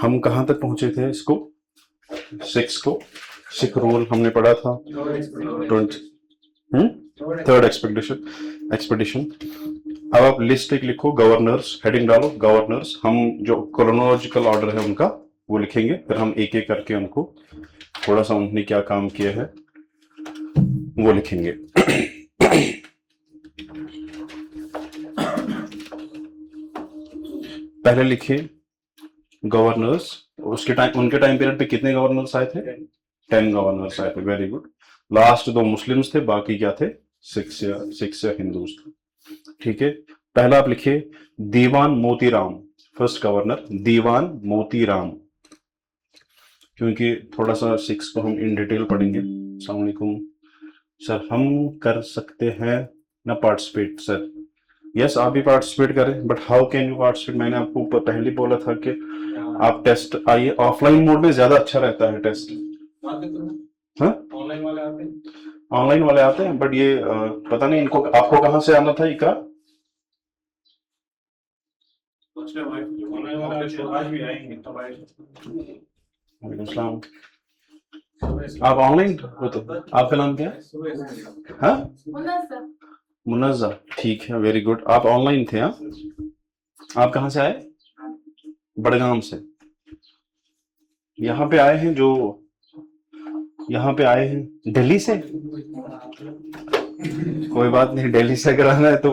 हम कहाँ तक पहुंचे थे इसको, 6 को, सिख रूल हमने पढ़ा था, 20 थर्ड एक्सपेडिशन। अब आप लिस्ट एक लिखो, गवर्नर्स, हेडिंग डालो गवर्नर्स। हम जो क्रोनोलॉजिकल ऑर्डर है उनका वो लिखेंगे, फिर हम एक एक करके उनको थोड़ा सा उन्होंने क्या काम किया है वो लिखेंगे। पहले लिखिए गवर्नर्स, उसके टाइम, उनके टाइम पीरियड पे कितने गवर्नर्स आए थे? 10 गवर्नर्स आए थे, वेरी गुड। लास्ट 2 मुस्लिम्स थे, बाकी क्या थे? सिक्स या हिंदूज थे। ठीक है, पहला आप लिखिए दीवान मोतीराम, फर्स्ट गवर्नर दीवान मोतीराम, क्योंकि थोड़ा सा 6 को हम इन डिटेल पढ़ेंगे। अस्सलाम वालेकुम सर, हम कर सकते हैं ना पार्टिसिपेट? सर यस, आप भी पार्टिसिपेट करें, but how can you participate? मैंने आपको पहले बोला था कि आप टेस्ट आइए, ऑफलाइन मोड में ज्यादा अच्छा रहता है टेस्ट। हाँ, ऑनलाइन वाले आते हैं, बट ये पता नहीं इनको, आपको कहाँ से आना था इकरा? वालेकुम सलाम। आप ऑनलाइन होते, आपका नाम क्या है? हाँ, मुन्नज़ा, ठीक है, वेरी गुड। आप ऑनलाइन थे? हाँ, आप कहाँ से आए? बड़गाम से। यहाँ पे आए हैं जो, यहाँ पे आए हैं दिल्ली से? कोई बात नहीं, दिल्ली से अगर आना है तो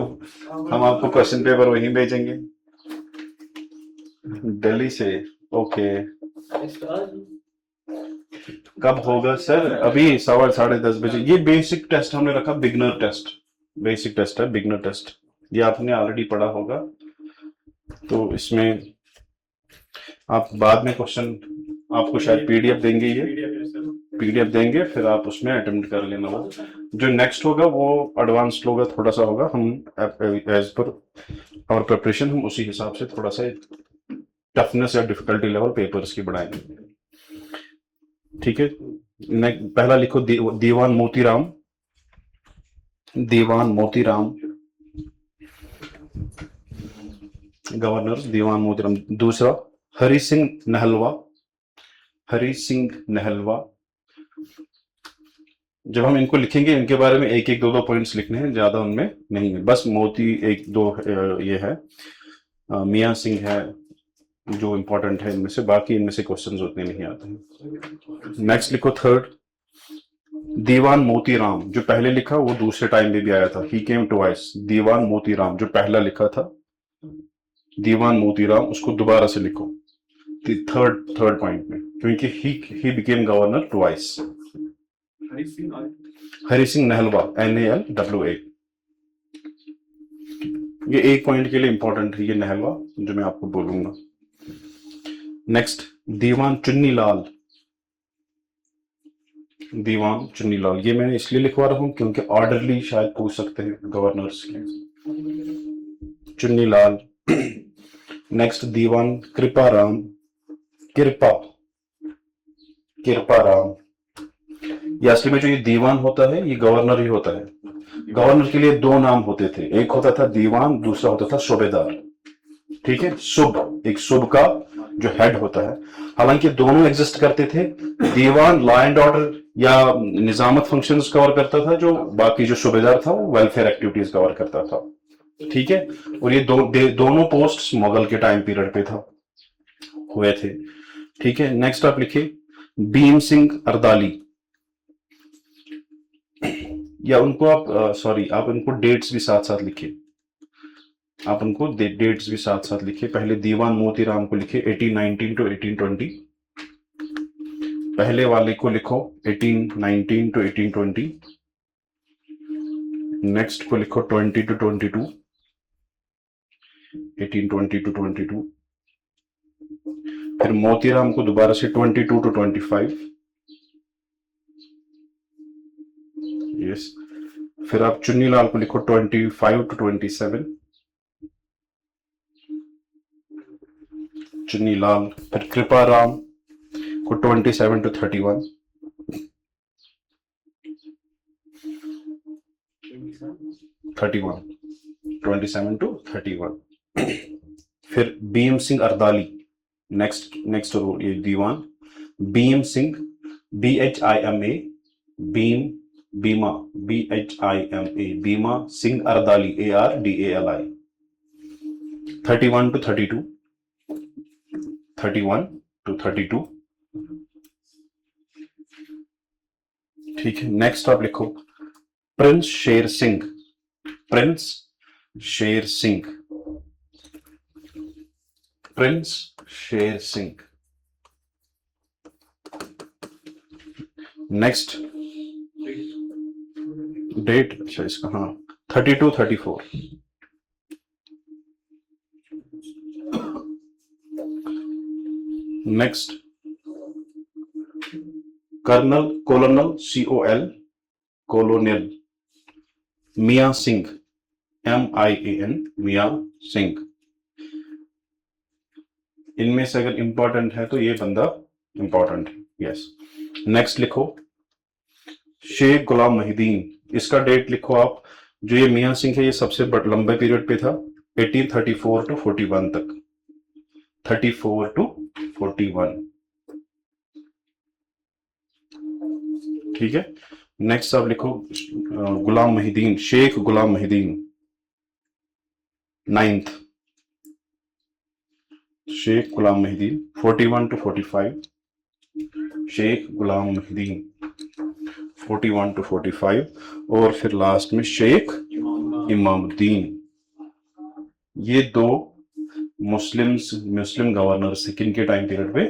हम आपको क्वेश्चन पेपर वहीं भेजेंगे, दिल्ली से। ओके, कब होगा सर? अभी 10:15 ये बेसिक टेस्ट हमने रखा, बिगनर टेस्ट, बेसिक टेस्ट है, बिगनर टेस्ट, ये आपने ऑलरेडी पढ़ा होगा। तो इसमें आप बाद में क्वेश्चन, आपको शायद पीडीएफ देंगे, ये पीडीएफ देंगे, फिर आप उसमें अटेम्प्ट कर लेना। वो जो नेक्स्ट होगा वो एडवांस्ड होगा, थोड़ा सा होगा, हम एज पर और प्रिपरेशन हम उसी हिसाब से थोड़ा सा टफनेस या डिफिकल्टी लेवल पेपर्स की बढ़ाएंगे। ठीक है, पहला लिखो दीवान मोतीराम, दीवान मोतीराम गवर्नर, दीवान मोतीराम। दूसरा हरि सिंह नहलवा, हरि सिंह नहलवा। जब हम इनको लिखेंगे इनके बारे में एक एक दो दो पॉइंट्स लिखने हैं, ज्यादा उनमें नहीं है, बस मोती एक दो ये है, मियां सिंह है जो इंपॉर्टेंट है इनमें से, बाकी इनमें से क्वेश्चंस उतने नहीं आते हैं। नेक्स्ट लिखो थर्ड दीवान मोतीराम, जो पहले लिखा वो दूसरे टाइम में भी आया था, ही केम ट्वाइस। दीवान मोतीराम जो पहला लिखा था, दीवान मोतीराम, उसको दोबारा से लिखो थर्ड पॉइंट में, क्योंकि he became governor twice. Hari Singh Nalwa, NALWA, ये एक पॉइंट के लिए इंपॉर्टेंट है, ये नहलवा जो मैं आपको बोलूंगा। नेक्स्ट दीवान चुन्नी लाल, दीवान चुन्नी लाल, ये मैंने इसलिए लिखवा रहा हूं क्योंकि ऑर्डरली शायद पूछ सकते हैं गवर्नर्स के। चुन्नी लाल। नेक्स्ट दीवान कृपाराम, कृपाराम। ये असली में जो ये दीवान होता है ये गवर्नर ही होता है। गवर्नर के लिए 2 नाम होते थे, एक होता था दीवान, दूसरा होता था सूबेदार। ठीक है, सुब, एक सुब का जो हेड होता है, हालांकि दोनों एग्जिस्ट करते थे। दीवान लॉ एंड ऑर्डर या निजामत फंक्शंस कवर करता था, जो बाकी जो सूबेदार था वो वेलफेयर एक्टिविटीज कवर करता था। ठीक है, और ये दोनों पोस्ट मुगल के टाइम पीरियड पे था, हुए थे। ठीक है, नेक्स्ट आप लिखिए भीम सिंह अर्दाली, या उनको आप सॉरी, आप उनको डेट्स भी साथ साथ लिखिए, आप उनको डेट्स भी साथ साथ लिखिए। पहले दीवान मोतीराम को लिखिए 1819 to 1820, पहले वाले को लिखो 1819 to 1820, नेक्स्ट को लिखो 20 to 22, 1820 to 22, फिर मोतीराम को दोबारा से 22 to 25, यस, फिर आप चुन्नीलाल को लिखो 25 to 27, चुन्नीलाल, फिर कृपाराम को 27 to 31, 27 to 31, फिर भीम सिंह अर्दाली नेक्स्ट रूल ये दीवान। बीम सिंह, BHIMA, बीम, बीमा, BHIMA, बीमा सिंह अरदाली, ARDALI। 31 to 32, 31 to 32। ठीक है, नेक्स्ट आप लिखो Prince Sher Singh, Prince Sher Singh, Prince Sher Singh. Next date, अच्छा इसका, हाँ 32 34। Next colonel, colonel, COL, colonial Mian Singh, MIAN, Mian Singh. इनमें से अगर इंपॉर्टेंट है तो ये बंदा इंपॉर्टेंट है, यस। नेक्स्ट लिखो शेख गुलाम मोहिद्दीन, इसका डेट लिखो आप। जो ये मियां सिंह है ये सबसे लंबे पीरियड पे था, 1834 to 41 तक, 34 to 41। ठीक है, नेक्स्ट आप लिखो गुलाम मोहिद्दीन, शेख गुलाम Mohiddin, 9th, Sheikh Ghulam Mohiddin 41 to 45, Sheikh Ghulam Mohiddin 41 to 45। और फिर लास्ट में शेख इमामुद्दीन। ये दो मुस्लिम गवर्नर से किनके टाइम पीरियड पे?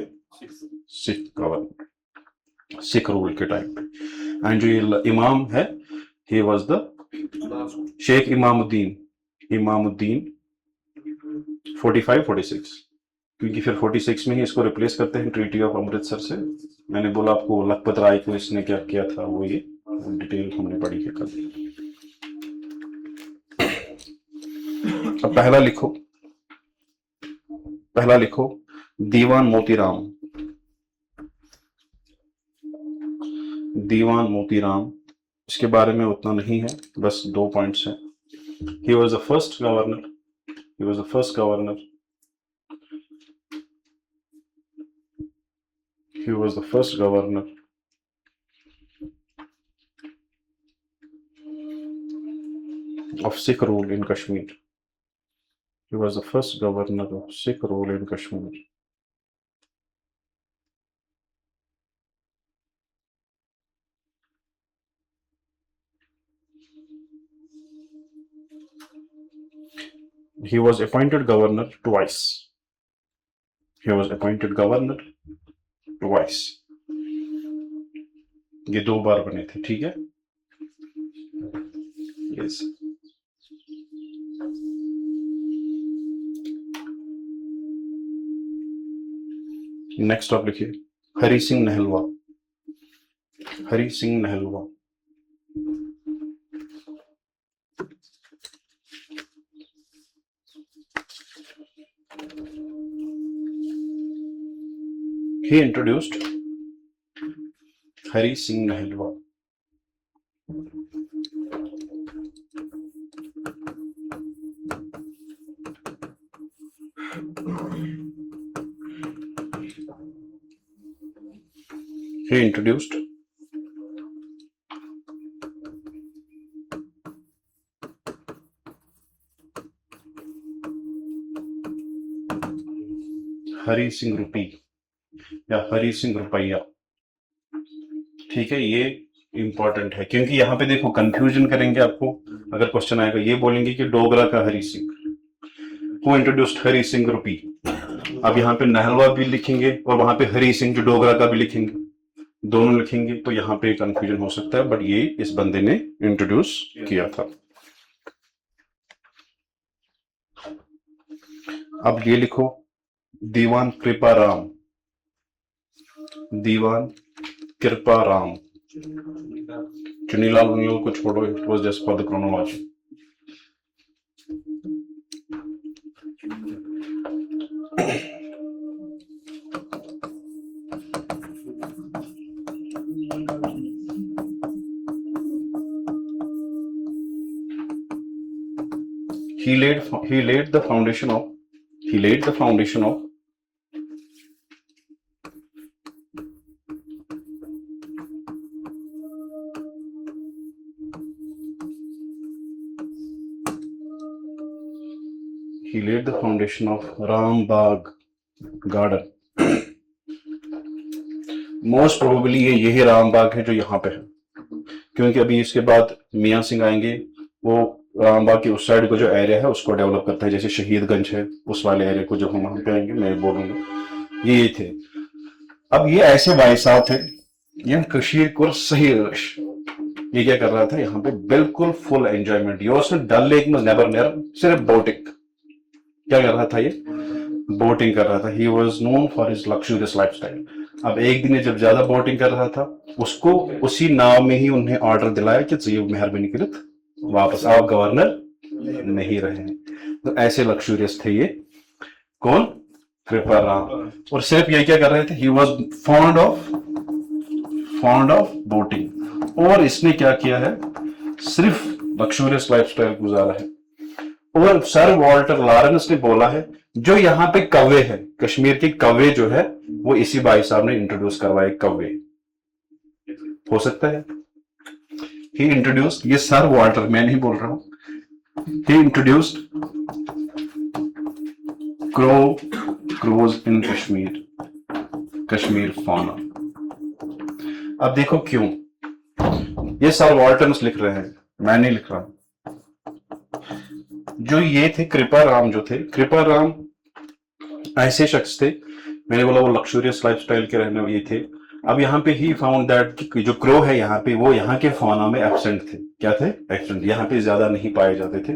सिख गवर्नर, सिख रूल के टाइम पे। एंड जो ये इमाम है, he was the Sheikh Imamuddin, Imamuddin 45 46, क्योंकि फिर 46 में ही इसको रिप्लेस करते हैं ट्रीटी ऑफ अमृतसर से। मैंने बोला आपको लखपत राय को इसने क्या किया था, वो ये डिटेल हमने पढ़ी है कल। अब पहला लिखो दीवान मोतीराम, दीवान मोतीराम। इसके बारे में उतना नहीं है, बस 2 पॉइंट्स हैं। ही was the first governor, he was the first governor, he was the first governor of Sikh rule in Kashmir, he was the first governor of Sikh rule in Kashmir। He was appointed governor twice, he was appointed governor twice, ये 2 बार बने थे, ठीक है, yes. Next आप लिखिए Hari Singh नहलवा, Hari Singh नहलवा। He introduced Hari Singh Nahilwa. He introduced Hari Singh रुपी या हरि सिंह रुपैया। ठीक है, ये इंपॉर्टेंट है क्योंकि यहाँ पे देखो कंफ्यूजन करेंगे आपको। अगर क्वेश्चन आएगा ये बोलेंगे कि डोगरा का हरि सिंह, हु इंट्रोड्यूस्ड हरि सिंह रुपी। अब यहाँ पे नहलवा भी लिखेंगे और वहां पे हरि सिंह जो डोगरा का भी लिखेंगे, दोनों लिखेंगे, तो यहाँ पे कंफ्यूजन हो सकता है, बट ये इस बंदे ने इंट्रोड्यूस किया था। अब ये लिखो दीवान कृपाराम, दीवान कृपाराम। चुनीलाल उनियल को छोड़ो, it was just for the chronology. He laid the foundation of he laid the foundation of Rambagh garden. Most probably ये यही रामबाग है जो यहाँ पे है, क्योंकि अभी इसके बाद मियाँ सिंह आएंगे, वो रामबाग के उस साइड को जो एरिया है उसको डेवलप करता है, जैसे शहीदगंज है उस वाले एरिया को, जो हम वहां पे आएंगे मैं बोलूंगा ये थे। अब ये ऐसे भाई साहब थे, ये कशीर को सही रश, ये क्या कर रहा था यहाँ पे, बिल्कुल फुल एंजॉयमेंट। ये उसने डल लेक में नेवर नेवर सिर्फ बोटिंग क्या कर रहा था, ये बोटिंग कर रहा था। He was known for his luxurious lifestyle. अब एक दिन जब ज्यादा बोटिंग कर रहा था, उसको उसी नाव में ही उन्हें ऑर्डर दिलाया कि ये मेहरबानी कर वापस आप गवर्नर नहीं रहे हैं। तो ऐसे लग्जूरियस थे ये, कौन, कृपाराम। और सिर्फ ये क्या कर रहे थे, he was fond of boating. और इसने क्या किया है, सिर्फ लग्जूरियस लाइफस्टाइल गुजारा है। और सर वॉल्टर लॉरेंस ने बोला है, जो यहाँ पे कौवे है, कश्मीर के कौवे जो है, वो इसी भाई साहब ने इंट्रोड्यूस करवाए। कौवे हो सकता है ही इंट्रोड्यूस्ड, ये सर वॉल्टर, मैं नहीं बोल रहा हूं, ही इंट्रोड्यूस्ड क्रोज इन कश्मीर फॉना। अब देखो क्यों, ये सर वॉल्टन्स लिख रहे हैं, मैं नहीं लिख रहा। जो ये थे कृपाराम, जो थे कृपाराम ऐसे शख्स थे, मैंने बोला वो लग्जूरियस लाइफस्टाइल के रहने वाले थे। अब यहाँ पे ही फाउंड दैट जो क्रो है यहाँ पे, वो यहाँ के फौना में एब्सेंट थे। क्या थे, एब्सेंट, यहाँ पे ज्यादा नहीं पाए जाते थे।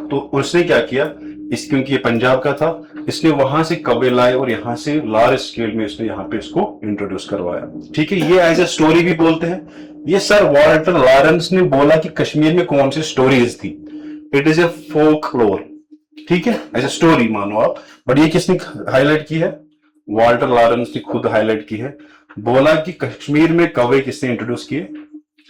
तो उसने क्या किया, क्योंकि ये पंजाब का था, इसने वहां से कौवे लाए और यहाँ से लार्ज स्केल में इसने यहाँ पे इसको इंट्रोड्यूस करवाया। ठीक है, ये एज ए स्टोरी भी बोलते हैं। ये सर वॉल्टर लॉरेंस ने बोला कि कश्मीर में कौन सी स्टोरीज थी, इट इज ए फोकलोर। ठीक है, एज ए स्टोरी मानो आप। बट ये किसने हाईलाइट की है, वॉल्टर लॉरेंस ने खुद हाईलाइट की है। बोला कि कश्मीर में कौवे किसने इंट्रोड्यूस किए,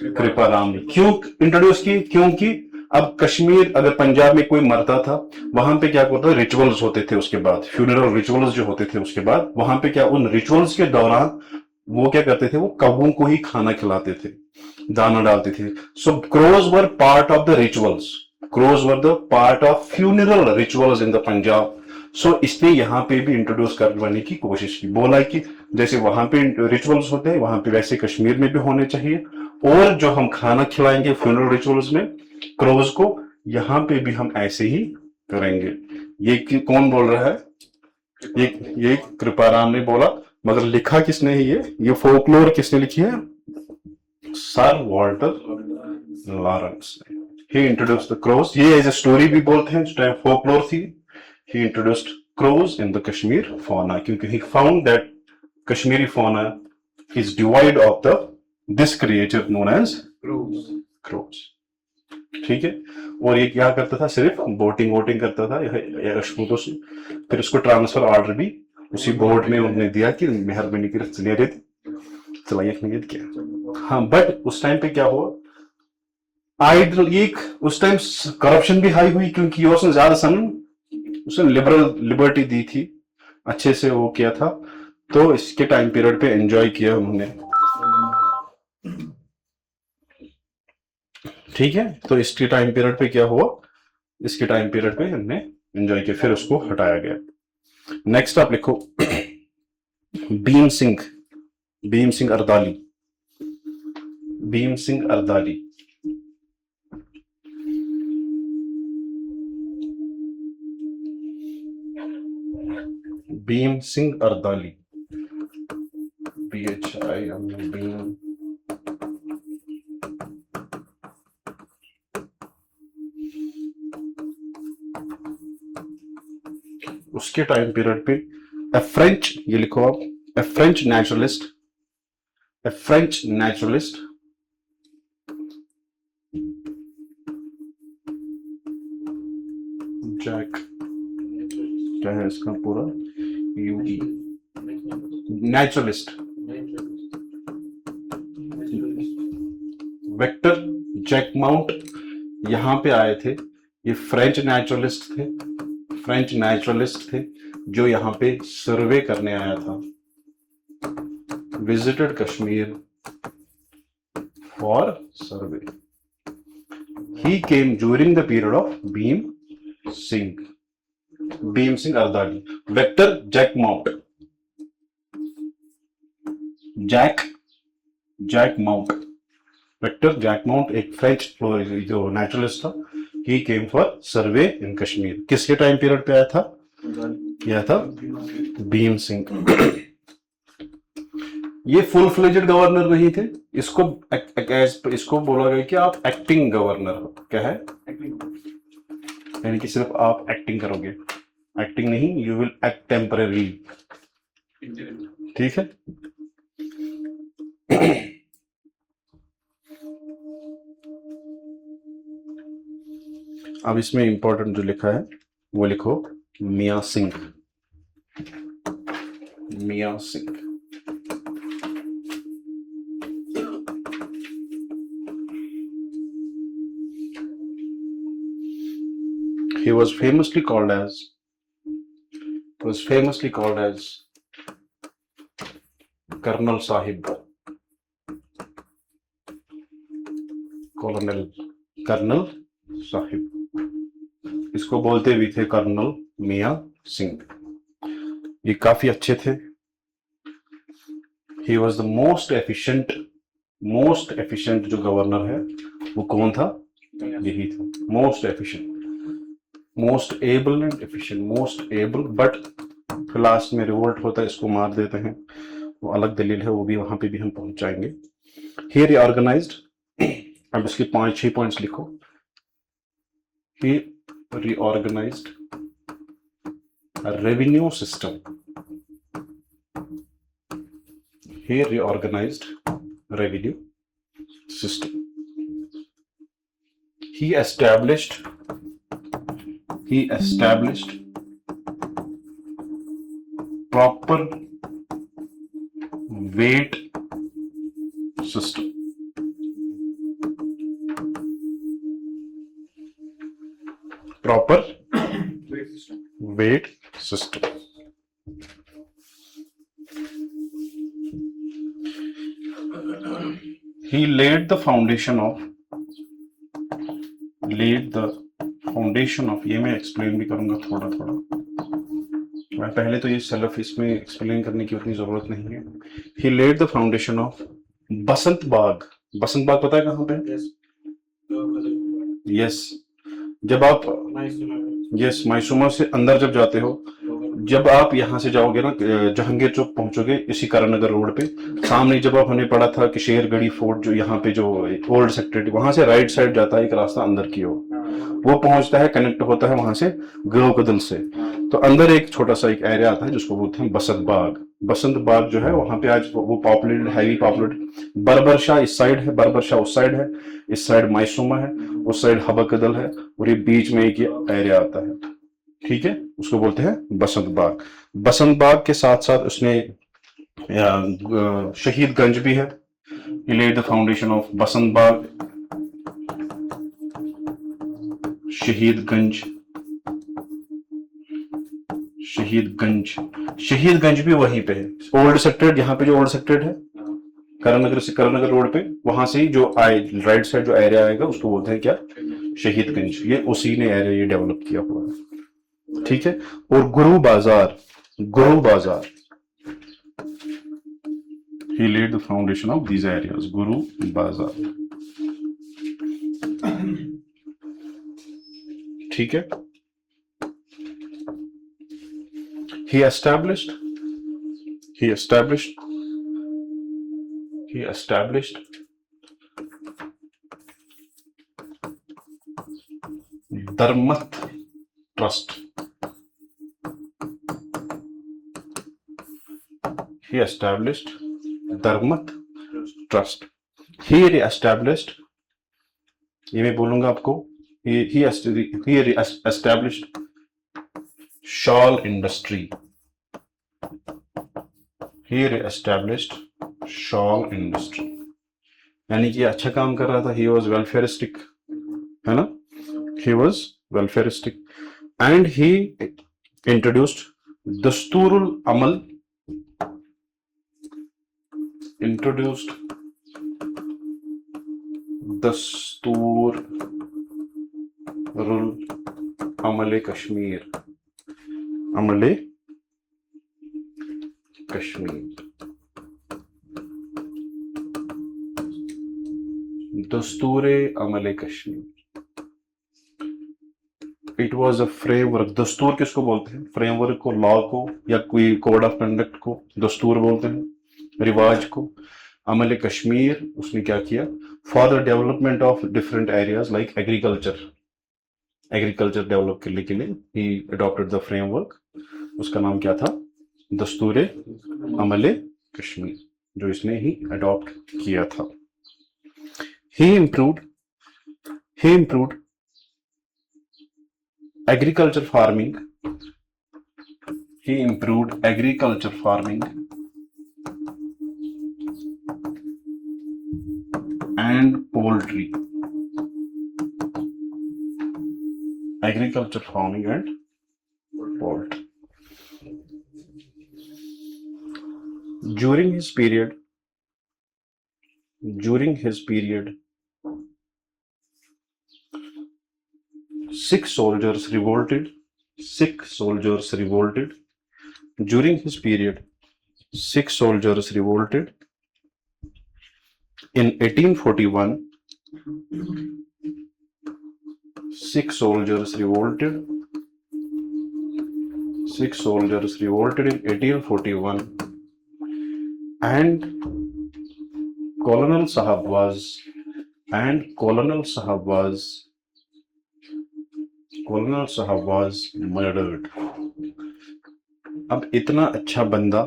कृपाराम ने। क्यों इंट्रोड्यूस किए, क्योंकि अब कश्मीर, अगर पंजाब में कोई मरता था, वहां पे क्या होता, रिचुअल्स होते थे, उसके बाद फ्यूनरल रिचुअल्स जो होते थे, उसके बाद वहां पे क्या, उन रिचुअल्स के दौरान वो क्या करते थे, वो कौवों को ही खाना खिलाते थे, दाना डालते थे। So crows were part of the rituals, crows were the part of funeral rituals in the Punjab. So इसने यहाँ पे भी इंट्रोड्यूस करवाने की कोशिश की। बोला कि जैसे वहां पे रिचुअल्स होते हैं, वहां पे वैसे कश्मीर में भी होने चाहिए। और जो हम खाना खिलाएंगे फ्यूनरल रिचुअल्स में क्रोज को, यहाँ पे भी हम ऐसे ही करेंगे। ये कौन बोल रहा है, ये कृपाराम ने बोला। मगर लिखा किसने है, ये फोकलोर किसने लिखी है, सर वॉल्टर लॉरेंस ने। He introduced the crows. ये एज ए स्टोरी भी बोलते हैं, टाइम फोकलोर थी। He introduced crows in the Kashmir fauna, क्योंकि he found that Kashmiri fauna is devoid of this creature known as crows. ठीक है, और ये क्या करता था, सिर्फ वोटिंग करता था अशमूतों से। फिर उसको ट्रांसफर ऑर्डर भी उसी बोर्ड में उन्होंने दिया कि मेहरबानी कर चलाइए किया। हाँ, बट उस टाइम पे क्या हुआ, आइडल, ये उस टाइम करप्शन भी हाई हुई, क्योंकि उसने ज्यादा उसने लिबर्टी दी थी, अच्छे से वो किया था। तो इसके टाइम पीरियड पे एंजॉय किया उन्होंने। ठीक है, तो इसके टाइम पीरियड पे क्या हुआ, इसके टाइम पीरियड पे हमने एंजॉय किया, फिर उसको हटाया गया। नेक्स्ट आप लिखो भीम सिंह अर्दाली। भीम सिंह अर्दाली, भीम सिंह अर्दाली, BHIM, भीम। उसके टाइम पीरियड पे फ्रेंच, ये लिखो आप, फ्रेंच नेचुरलिस्ट जैक, क्या है इसका पूरा, यूई, नेचुरलिस्ट वेक्टर जैक माउंट यहां पे आए थे। ये फ्रेंच नेचुरलिस्ट थे जो यहाँ पे सर्वे करने आया था, visited Kashmir for survey. He came during the period of Bhim Singh. Bhim Singh अर्दागी। Victor Jacquemont, Jacquemont, Victor Jacquemont एक फ्रेंच जो नेचुरलिस्ट था। He came for survey in Kashmir. किसके टाइम पीरियड पे आया था? यह था भीम सिंह। ये फुल फ्लेजेड गवर्नर नहीं थे, इसको बोला गया कि आप एक्टिंग गवर्नर हो। क्या है? यानी कि सिर्फ आप एक्टिंग करोगे, एक्टिंग नहीं, यू विल एक्ट टेम्पररी। ठीक है। अब इसमें इंपॉर्टेंट जो लिखा है वो लिखो, Mian Singh. Mian Singh he was famously called as Colonel Sahib, Colonel Sahib. इसको बोलते भी थे कर्नल मियां सिंह। ये काफी अच्छे थे। ही वॉज द मोस्ट एफिशिएंट जो गवर्नर है वो कौन था? यही था, most efficient, most able and efficient. Most able, but last में रिवोल्ट होता है, इसको मार देते हैं, वो अलग दलील है, वो भी वहां पे भी हम पहुंच जाएंगे। ही रीऑर्गेनाइज्ड, अब इसके 5-6 पॉइंट्स लिखो। He reorganised revenue system. He reorganized revenue system. He established proper weight system. Proper weight system. He laid the foundation of ये मैं एक्सप्लेन भी करूंगा थोड़ा थोड़ा। मैं पहले तो ये सेल्फ इसमें एक्सप्लेन करने की उतनी जरूरत नहीं है। He laid the foundation of बसंत बाग। बसंत बाग पता है कहाँ पे? यस। जब आप मायसूमा से अंदर जब जाते हो, जब आप यहाँ से जाओगे ना, जहांगीर चौक पहुंचोगे, इसी करणनगर रोड पे सामने, जब आप हमें पढ़ा था कि शेरगढ़ी फोर्ट जो यहाँ पे जो ओल्ड सेक्रेटरी, वहां से राइट साइड जाता है एक रास्ता अंदर की ओर, वो पहुंचता है, कनेक्ट होता है वहां से ग्रोकदल से। तो अंदर एक छोटा सा एक एरिया आता है जिसको बोलते हैं बसंत बाग। बसंत बाग जो है वहां पे आज वो पॉपुलेटेड, हैवी पॉपुलेटेड। बरबरशाह इस साइड है, बरबरशाह उस साइड है, इस साइड मायसूमा है, उस साइड हबकदल है, और ये बीच में एक एरिया आता है। ठीक है, उसको बोलते हैं बसंत बाग। बसंत बाग के साथ साथ उसने शहीदगंज भी है। He laid the foundation of बसंत बाग, शहीदगंज भी वहीं पे है। ओल्ड सेक्टर, यहाँ पे जो ओल्ड सेक्टर है करणनगर रोड पे, वहां से ही जो राइट साइड जो एरिया आएगा उसको बोलते हैं क्या? शहीदगंज। ये उसी ने एरिया ये डेवलप किया हुआ है। ठीक है। और गुरु बाजार, he laid the foundation of these areas, गुरु बाजार। ठीक है। he established Dharmarth trust. He established Dharmarth trust. He reestablished, ये मैं बोलूंगा आपको, he established shawl industry. He reestablished shawl industry, यानी कि अच्छा काम कर रहा था। He was welfareistic, है ना? He was welfareistic and he introduced दस्तूरुल अमल, दस्तूरुल अमल कश्मीर। अमले कश्मीर, दस्तूरे अमले Kashmir. It was a framework. दस्तूर किसको बोलते हैं? फ्रेमवर्क को, लॉ को, या कोई कोड ऑफ कंडक्ट को दस्तूर बोलते हैं, रिवाज को। अमल कश्मीर उसने क्या किया? For the development of different areas like agriculture, agriculture develop करने के लिए ही अडॉप्टेड द फ्रेमवर्क। उसका नाम क्या था? दस्तूर अमल कश्मीर, जो इसने ही अडॉप्ट किया था। ही improved agriculture farming, he improved agriculture farming and poultry, agriculture farming and poultry. During his period, Sikh soldiers revolted. During his period, Sikh soldiers revolted. In 1841, Sikh soldiers revolted in 1841, and Colonel Sahab was murdered. अब इतना अच्छा बंदा,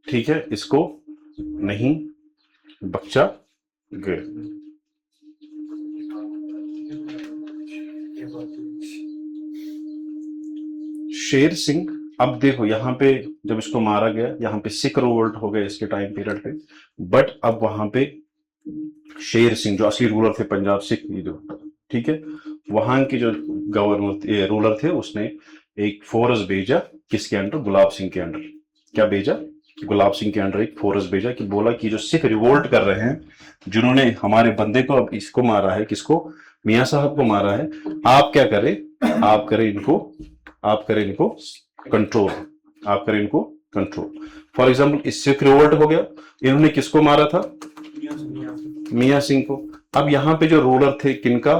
ठीक है, इसको नहीं बख्शा गया। शेर सिंह, अब देखो यहाँ पे जब इसको मारा गया, यहाँ पे सिख रिवोल्ट हो गए इसके टाइम पीरियड पे, बट अब वहां पे शेर सिंह जो असली रूलर थे पंजाब सिख जो, ठीक है, वहां के जो गवर्नर रूलर थे, उसने एक फोर्स भेजा किसके अंडर? गुलाब सिंह के अंडर। क्या भेजा? गुलाब सिंह के अंडर एक फोर्स भेजा कि बोला कि जो सिख रिवोल्ट कर रहे हैं, जिन्होंने हमारे बंदे को, अब इसको मारा है, किसको? मियां साहब को मारा है, आप क्या करें? आप करें इनको कंट्रोल। फॉर एग्जाम्पल, इस सिख रिवोल्ट हो गया, इन्होंने किसको मारा था? मियां सिंह को। अब यहाँ पे जो रूलर थे किनका?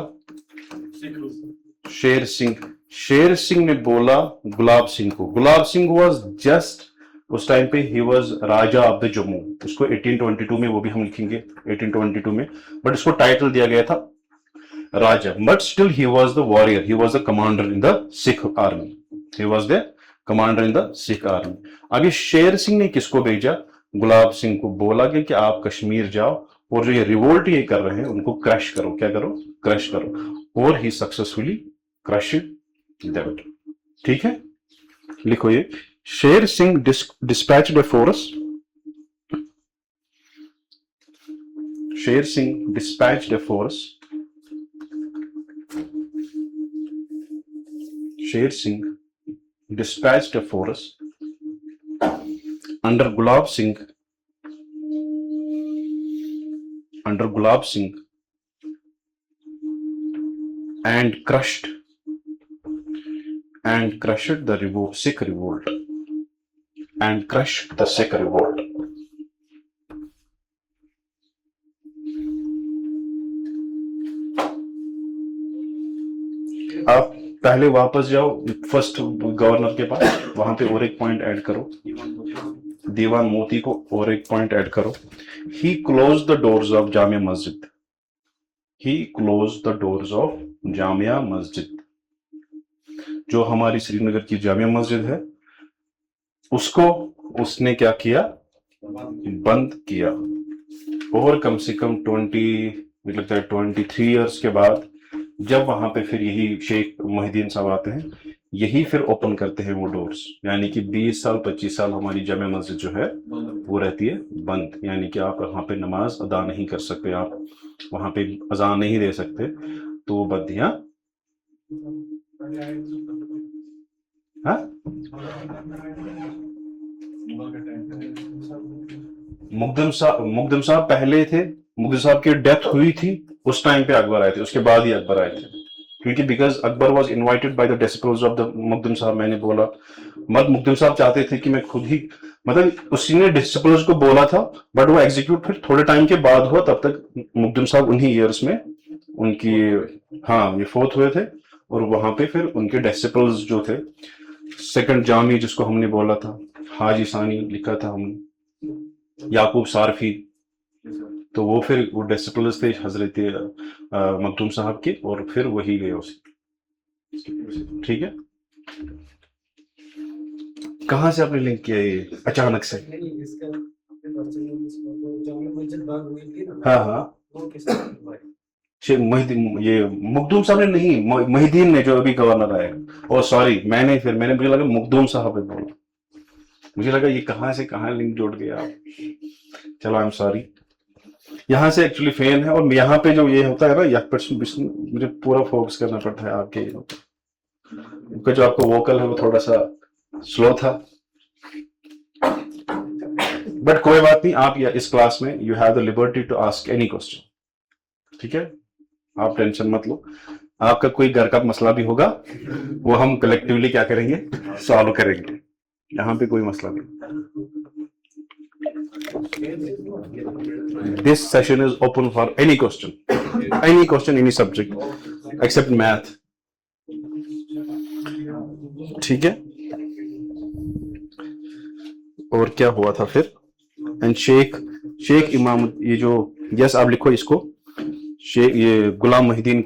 शेर सिंह ने बोला गुलाब सिंह को। गुलाब सिंह वाज जस्ट उस टाइम पे he was Raja of the Jammu. उसको 1822 में, वो भी हम लिखेंगे 1822 में, बट इसको टाइटल दिया गया था Raja, but still he was the warrior, he was the commander in the Sikh army, अब ये शेर सिंह ने किसको भेजा? गुलाब सिंह को। बोला गया कि आप कश्मीर जाओ और जो ये रिवोल्ट ये कर रहे हैं उनको क्रश करो। क्या करो? क्रश करो। और ही सक्सेसफुली क्रश्ड देम। ठीक है, लिखो ये। Sher Singh dispatched a force, Sher Singh dispatched a force, Sher Singh dispatched a force under Gulab Singh and crushed the Sikh revolt and crushed the Sikh revolt. आप पहले वापस जाओ फर्स्ट गवर्नर के पास, वहां पे और एक पॉइंट ऐड करो, दीवान मोती को और एक पॉइंट ऐड करो। He close the doors of Jamia Masjid, he close the doors of Jamia Masjid, जो हमारी श्रीनगर की जामिया मस्जिद है उसको उसने क्या किया? बंद किया। और कम से कम 23 इयर्स के बाद जब वहां पे फिर यही शेख मोहिद्दीन साहब आते हैं, यही फिर ओपन करते हैं वो डोर्स, यानी कि 20 साल 25 साल हमारी जामिया मस्जिद जो है वो रहती है बंद, यानी कि आप वहां पे नमाज अदा नहीं कर सकते, आप वहां पे अजान नहीं दे सकते, तो वो बंदियां। हाँ, मुकदम साहब पहले थे, मुकदम साहब की डेथ हुई थी उस टाइम पे अकबर आए थे, उसके बाद ही अकबर आए थे। क्योंकि because Akbar was invited by the disciples of the Makhdoom साहब, मैंने बोला मखदूम साहब चाहते थे कि मैं खुद ही, मतलब उसी ने डिसिपल्स को बोला था, बट वो एग्जीक्यूट फिर थोड़े टाइम के बाद हुआ, तब तक मखदूम साहब उन्हीं ईयर्स में उनकी, हाँ ये फोर्थ हुए थे, और वहां पे फिर उनके डिसिपल्स जो थे, सेकंड जामी जिसको हमने बोला था, हाजी सानी लिखा था हमने, याकूब सारफी, तो वो फिर वो डिसिपल्स थे हजरत मखदूम साहब के, और फिर वही गए उसे। ठीक है, कहाँ से आपने लिंक किया ये अचानक से? हाँ हाँ, शेख मोहिद्दीन, ये मखदूम साहब ने नहीं, मोहिद्दीन ने, जो अभी गवर्नर आए। ओ सॉरी, मैंने मुझे लगा मखदूम साहब ने बोला, मुझे लगा ये कहाँ से कहाँ लिंक जोड़ गया आप। चलो आई एम सॉरी, यहाँ से एक्चुअली फैन है, और यहाँ पे जो ये होता है ना, यहाँ पर मुझे पूरा फोकस करना पड़ता है आपके, क्योंकि जो आपको वोकल है वो थोड़ा सा स्लो था, बट कोई बात नहीं, आप इस क्लास में you have the liberty to ask any question. ठीक है, आप टेंशन मत लो, आपका कोई घर का मसला भी होगा वो हम कलेक्टिवली क्या करेंगे, सॉल्व करेंगे, यहाँ पे कोई मसला नहीं। This session is open for any question, any subject except math. ठीक है, और क्या हुआ था फिर? एंड शेख इमाम, ये जो, यस आप लिखो इसको, शेख ये गुलाम मोहिद्दीन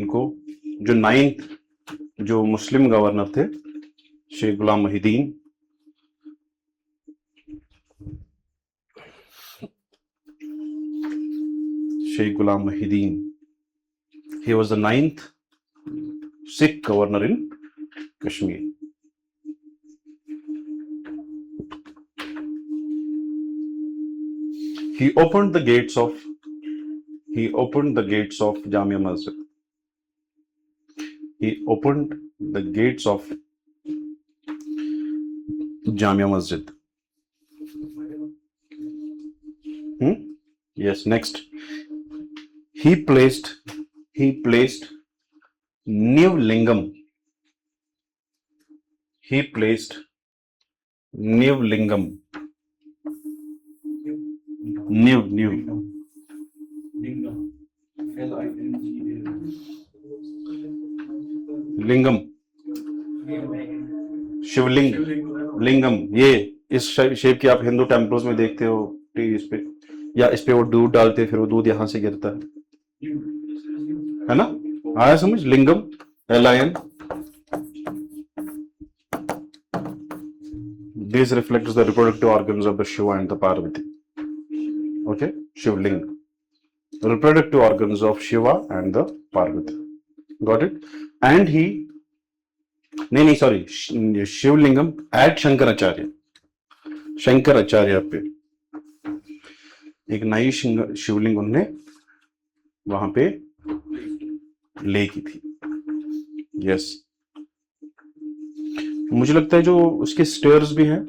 को जो 9th जो मुस्लिम गवर्नर थे, शेख गुलाम Mohiddin, he was the 9th Sikh governor in Kashmir. He opened the gates of Jamia Masjid. He opened the gates of Jamia Masjid. Yes, next. He placed new lingam. He placed new lingam. New. लिंगम, शिवलिंग, लिंगम, ये इस shape की आप Hindu temples में देखते हो, इस पे, या इस पे वो दूध डालते हैं, फिर वो दूध यहां से गिरता है ना, आया समझ? लिंगम, LIN. This reflects the reproductive organs of the Shiva and the Parvati. Okay, Shivling, reproductive organs of Shiva and the Parvati. Got it? And he, sorry, Shivlingam at Shankaracharya पे एक नई शिवलिंग उन्होंने वहां पे ले की थी। यस, मुझे लगता है जो उसके स्टेयर्स भी हैं,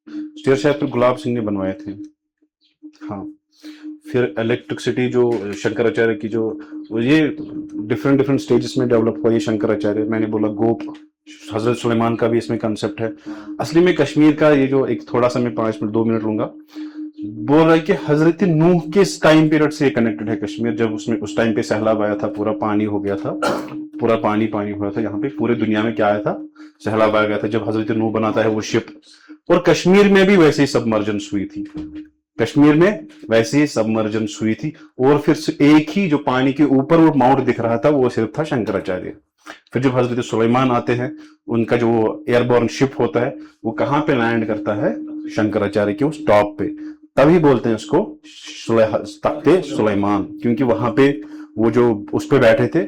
स्टेयर शायद फिर गुलाब सिंह ने बनवाए थे। हाँ, फिर इलेक्ट्रिसिटी जो शंकराचार्य की, जो ये डिफरेंट स्टेजेस में डेवलप हुआ ये शंकराचार्य, मैंने बोला गोप, हजरत सुलेमान का भी इसमें कंसेप्ट है। असली में कश्मीर का ये जो एक थोड़ा सा मैं 2 मिनट लूंगा, बोल रहा है कि हजरत नूह के टाइम पीरियड से कनेक्टेड है कश्मीर, जब उसमें उस टाइम पे सैलाब आया था, पूरा पानी हो गया था, पूरा पानी हुआ था यहाँ पे, पूरे दुनिया में क्या आया था, सैलाब आ गया था, जब हजरत नूह बनाता है वो शिप, और कश्मीर में भी वैसे ही सबमर्जेंस हुई थी, और फिर एक ही जो पानी के ऊपर वो माउंट दिख रहा था वो सिर्फ था शंकराचार्य। फिर जब हजरत सुलेमान आते हैं, उनका जो एयरबोर्न शिप होता है वो कहाँ पे लैंड करता है, शंकराचार्य के उस टॉप पे, तभी बोलते हैं उसको तख्ते सुलेमान, क्योंकि वहां पे वो जो उस पे बैठे थे,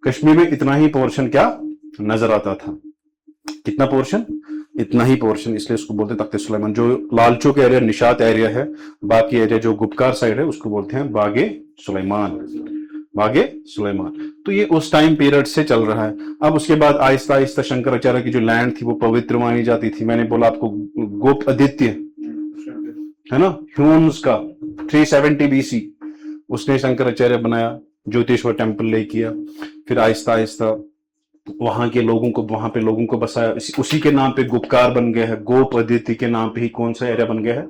कश्मीर में इतना ही पोर्शन क्या नजर आता था, कितना पोर्शन, इतना ही पोर्शन, इसलिए उसको बोलते हैं तख्ते सुलेमान। जो लालचौक एरिया निशात एरिया है, बाकी एरिया जो गुपकार साइड है उसको बोलते हैं बागे सुलेमान। तो ये उस टाइम पीरियड से चल रहा है। अब उसके बाद आहिस्ता आहिस्ता शंकराचार्य की जो लैंड थी वो पवित्र मानी जाती थी। मैंने बोला आपको गोप आदित्य है ना, ह्यूमन्स का 370 BC, उसने शंकराचार्य बनाया, ज्योतिश्वर टेम्पल ले किया, फिर आहिस्ता आहिस्ता वहां के लोगों को, वहां पे लोगों को बसाया, उसी के नाम पे गुपकार बन गया है, गोप अदिति के नाम पे ही कौन सा एरिया बन गया है,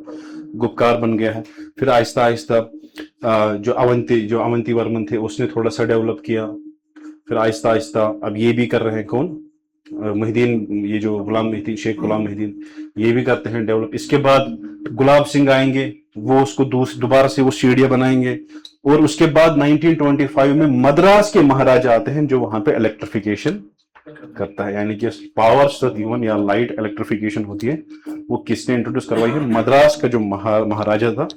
गुपकार बन गया है। फिर आहिस्ता आहिस्ता जो अवंती वर्मन थे उसने थोड़ा सा डेवलप किया, फिर आहिस्ता आहिस्ता अब ये भी कर रहे हैं कौन, मोहिद्दीन, ये जो गुलाम मोहिद्दीन, शेख गुलाम मोहिद्दीन, ये भी करते हैं डेवलप। इसके बाद गुलाब सिंह आएंगे, वो उसको दोबारा से वो सीढ़ियां बनाएंगे, और उसके बाद 1925 में मद्रास के महाराजा आते हैं जो वहां पे इलेक्ट्रिफिकेशन करता है, यानी कि पावर सदीवन या लाइट इलेक्ट्रिफिकेशन होती है, वो किसने इंट्रोड्यूस करवाई है, मद्रास का जो महाराजा था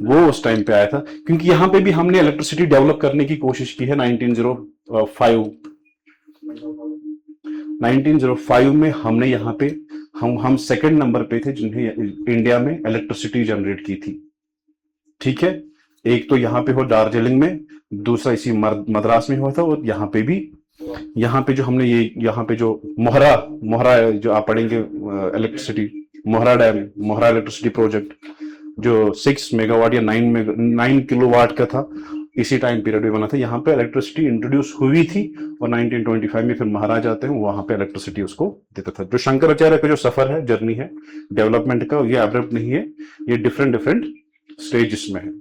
वो उस टाइम पे आया था। क्योंकि यहाँ पे भी हमने इलेक्ट्रिसिटी डेवलप करने की कोशिश की है 1905 में हमने यहाँ पे हम सेकंड नंबर पे थे जिन्हें इंडिया में इलेक्ट्रिसिटी जनरेट की थी। ठीक है, एक तो यहाँ पे हो दार्जिलिंग में, दूसरा इसी मद्रास में हुआ था, और यहाँ पे भी, यहाँ पे जो हमने ये यहाँ पे जो मोहरा जो आप पढ़ेंगे इलेक्ट्रिसिटी, मोहरा डैम, मोहरा इलेक्ट्रिसिटी प्रोजेक्ट जो 6 मेगावाट या 9 किलोवाट का था, इसी टाइम पीरियड में बना था। यहाँ पे इलेक्ट्रिसिटी इंट्रोड्यूस हुई थी, और 1925 में फिर महाराज आते हैं, वहां पे इलेक्ट्रिसिटी उसको देता था। जो शंकराचार्य का जो सफर है, जर्नी है डेवलपमेंट का, ये एब्रप्ट नहीं है, ये डिफरेंट स्टेजेस में है।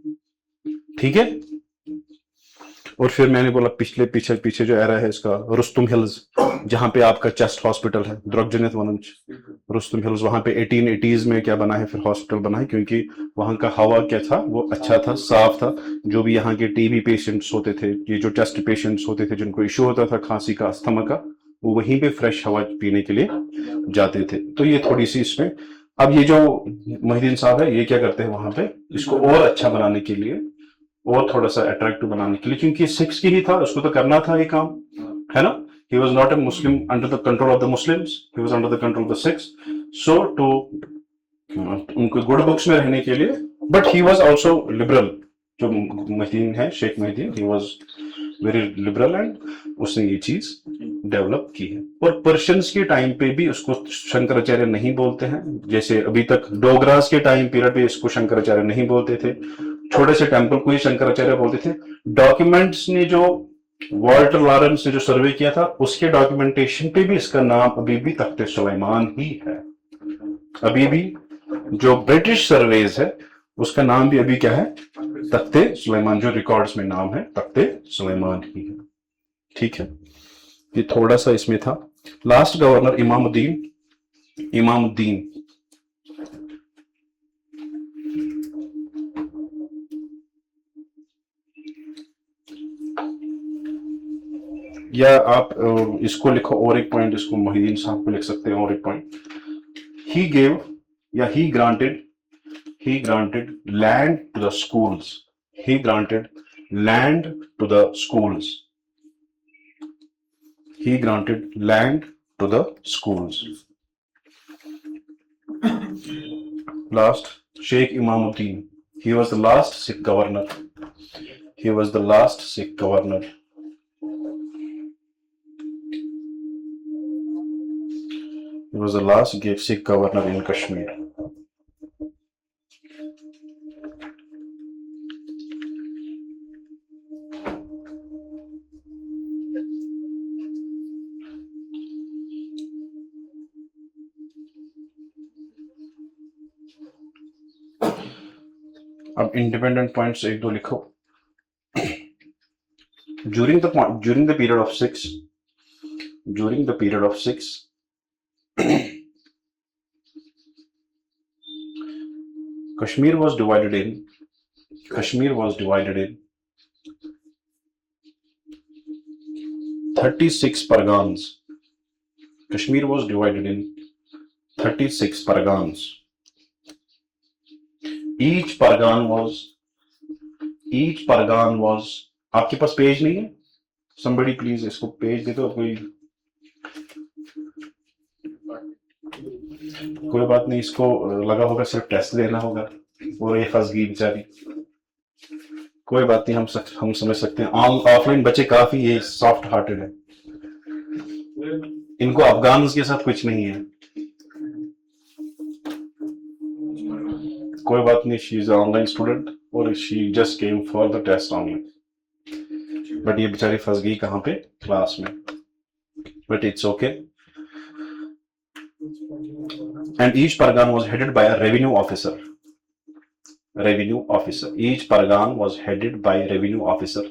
ठीक है, और फिर मैंने बोला पीछे जो एरा है इसका, रुस्तुम हिल्स, जहां पे आपका चेस्ट हॉस्पिटल है, द्रगजनित वनंच, रुस्तुम हिल्स, वहां पे 1880s में क्या बना है, फिर हॉस्पिटल बना है, क्योंकि वहां का हवा क्या था, वो अच्छा था, साफ था। जो भी यहाँ के टीबी पेशेंट्स होते थे, ये जो चेस्ट पेशेंट्स होते थे, जिनको इश्यू होता था खांसी का, अस्थमा का, वो वहीं पे फ्रेश हवा पीने के लिए जाते थे। तो ये थोड़ी सी इसमें, अब ये जो मोहिद्दीन साहब है, ये क्या करते हैं वहां पे, इसको और अच्छा बनाने के लिए और थोड़ा सा अट्रैक्टिव बनाने के लिए, क्योंकि सिक्स की ही था, उसको तो करना था ये काम, है ना। He was not a Muslim under the control of the Muslims, he was under the control of the Sikhs, so to उनको गुड बुक्स में रहने के लिए, but he was also liberal. जो मोहिद्दीन है, Sheikh Mohiuddin, he was very liberal, and उसने ये चीज डेवलप की है। और पर्शियंस के टाइम पे भी उसको शंकराचार्य नहीं बोलते हैं, जैसे अभी तक डोगरास के टाइम पीरियड पे इसको शंकराचार्य नहीं बोलते थे, छोटे से टेम्पल को ही शंकराचार्य बोलते थे। डॉक्यूमेंट्स ने जो वॉल्टर लॉरेंस ने जो सर्वे किया था, उसके डॉक्यूमेंटेशन पे भी इसका नाम अभी भी तख्ते सुलेमान ही है। अभी भी जो ब्रिटिश सर्वेज है, उसका नाम भी अभी क्या है, तख्ते सुलेमान, जो रिकॉर्ड्स में नाम है तख्ते सुलेमान ही है। ठीक है, ये थोड़ा सा इसमें था। लास्ट गवर्नर इमामुद्दीन, या आप इसको लिखो और एक पॉइंट, इसको मोहिद्दीन साहब को लिख सकते हैं और एक पॉइंट। ही गेव या he granted land to the schools, he granted land to the schools, he granted land to the schools. Last, Sheikh Imamuddin, he was the last Sikh governor, he was the last Sikh governor. He was the last Sikh governor in Kashmir. अब independent points एक दो लिखो। During the period of six, Kashmir was divided in 36 pargans. Kashmir was divided in 36 pargans. Each pargan was, आपके पास page नहीं है? Somebody please इसको page दे दो। कोई बात नहीं, इसको लगा होगा सिर्फ टेस्ट लेना होगा, और ये फंस गई बेचारी। कोई बात नहीं, हम समझ सकते हैं। ऑफलाइन बच्चे काफी ये सॉफ्ट हार्टेड है, इनको अफगान के साथ कुछ नहीं है। कोई बात नहीं, शी इज ऑनलाइन स्टूडेंट। और she just came for the test only, but ये बेचारी फंस गई कहाँ पे, क्लास में, but it's okay. And each pargana was headed by a revenue officer, revenue officer, each pargana was headed by revenue officer,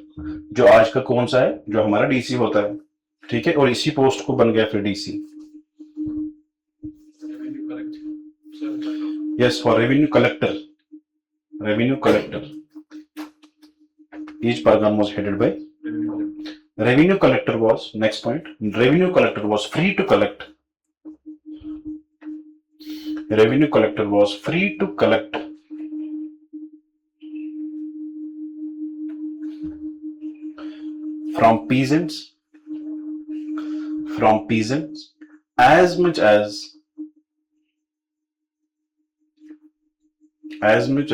जो आज का कौन सा है, जो हमारा डीसी होता है, ठीक है, और इसी पोस्ट को बन गया फिर DC. Yes, for revenue collector, revenue collector, each pargana was headed by revenue collector was, next point, revenue collector was free to collect, revenue collector was free to collect from peasants as much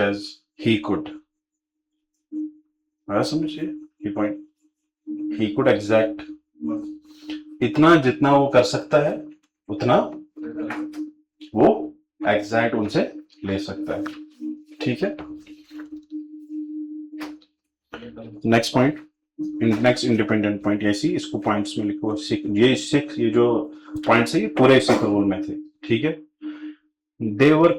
as he could, समझिए ये point, he could exact, इतना जितना वो कर सकता है उतना वो एग्जैक्ट उनसे ले सकता है, ठीक है। Next point, next independent point, ऐसी इसको पॉइंट्स में लिखो, ये जो पॉइंट्स है ये पूरे सिख रूल में थे, ठीक है। they were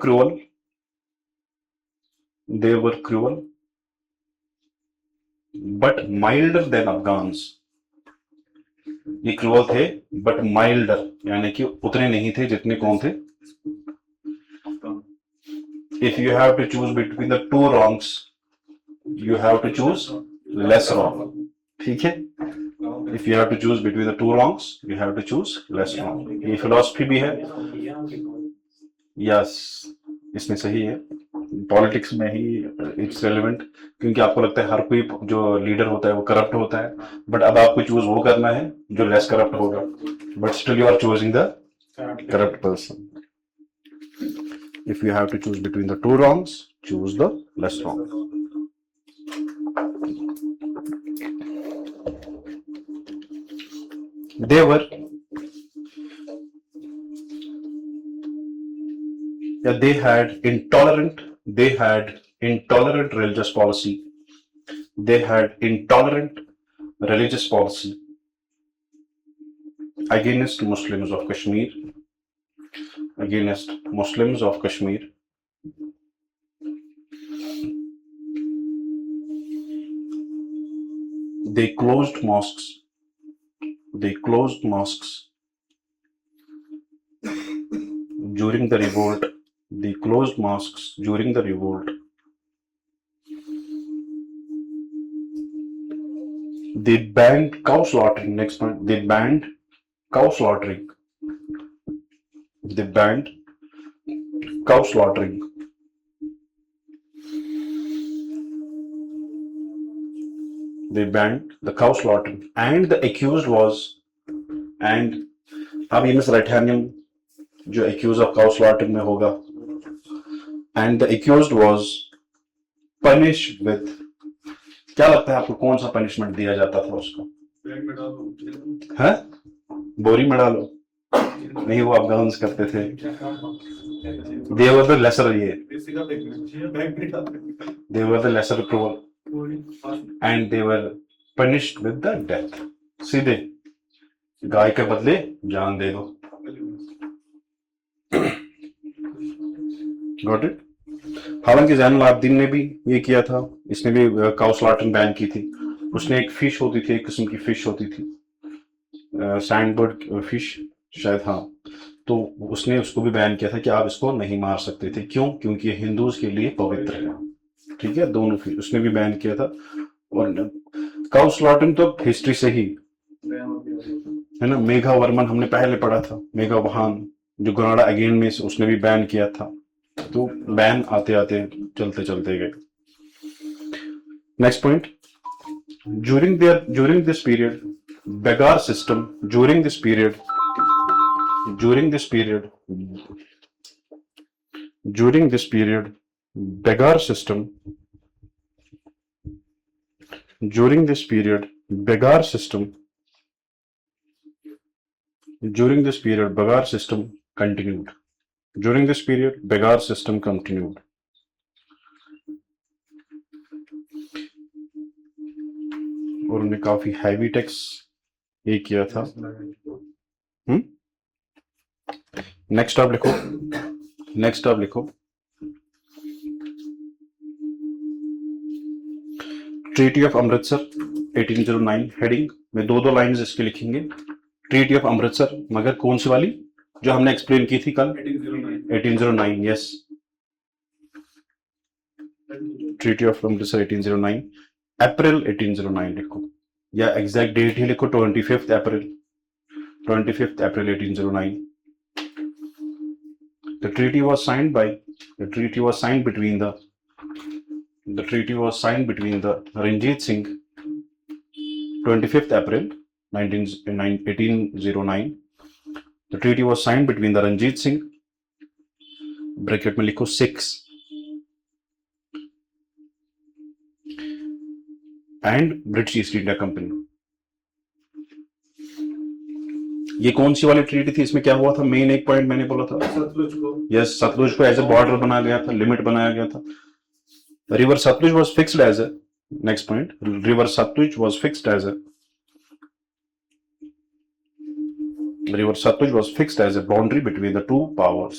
cruel but milder than Afghans, ये क्रूअल थे बट माइल्डर, यानी कि उतने नहीं थे जितने कौन थे। If you have to choose between the two wrongs you have to choose less wrong, ठीक है। If you have to choose between the two wrongs you have to choose less wrong, ये फिलॉसफी भी है, yes इसमें सही है, politics में ही it's relevant, क्योंकि आपको लगता है हर कोई जो लीडर होता है वो करप्ट होता है, बट अब आपको चूज वो करना है जो लेस करप्ट होगा, but still you are choosing the corrupt person. If you have to choose between the two wrongs choose the less wrong. They had intolerant religious policy. They had intolerant religious policy against Muslims of Kashmir. Against Muslims of Kashmir. They closed mosques. During the revolt. They closed mosques during the revolt. They banned cow slaughtering. Next point, they banned cow slaughtering. They banned cow slaughtering. They banned the cow slaughtering. And the accused was, and अब ये miss राइटहैनियम जो accused of cow slaughtering में होगा, and the accused was punished with, क्या लगता है आपको कौन सा पनिशमेंट दिया जाता था उसको? है बोरी में डालो, नहीं वो अफगान्स करते थे, they were the lesser, they were the lesser cruel and they were punished with the death, सीधे गाय के बदले जान दे दो। Got it? हालांकि ज़ैनुल आबिदीन ने भी ये किया था, इसने भी काउ स्लॉटरिंग बैन की थी। उसने एक फिश होती थी, एक किस्म की फिश होती थी, सैंडबर्ड फिश शायद, हाँ, तो उसने उसको भी बैन किया था कि आप इसको नहीं मार सकते थे। क्यों? क्योंकि ये हिंदूज के लिए पवित्र है, ठीक है। दोनों फिश उसने भी बैन किया था। और काउ स्लॉटरिंग तो हिस्ट्री से ही है ना, मेघा वर्मन हमने पहले पढ़ा था, मेघा वहान जो गुनाडा अगेन में उसने भी बैन किया था, तो बैन आते आते चलते चलते गए। Next point, during this period begar system, during this period begar system continued. During this period, Begar system continued. और उन्हें काफी हैवी टैक्स ये किया था। नेक्स्ट आप लिखो, नेक्स्ट आप लिखो ट्रीटी ऑफ अमृतसर 1809। हेडिंग में दो लाइंस इसके लिखेंगे, ट्रीटी ऑफ अमृतसर, मगर कौन सी वाली जो हमने एक्सप्लेन की थी कल? 1809। Yes, treaty of Amritsar 1809। अप्रैल 1809 लिखो, या एग्जैक्ट डेट ही लिखो, 25 अप्रैल 1809। The treaty was signed between the Ranjit Singh, 25th April 1809. The treaty was signed between the Ranjit Singh, bracket में लिखो 6, and British east India company. ये कौन सी वाली ट्रीटी थी? इसमें क्या हुआ था? मेन एक पॉइंट मैंने बोला था, सतलुज को, यस, सतलुज को एज ए बॉर्डर बनाया गया था, लिमिट बनाया गया था। River Satluj was fixed as a, next point, river Satluj was fixed as a, river Satluj was fixed as a boundary between the two powers.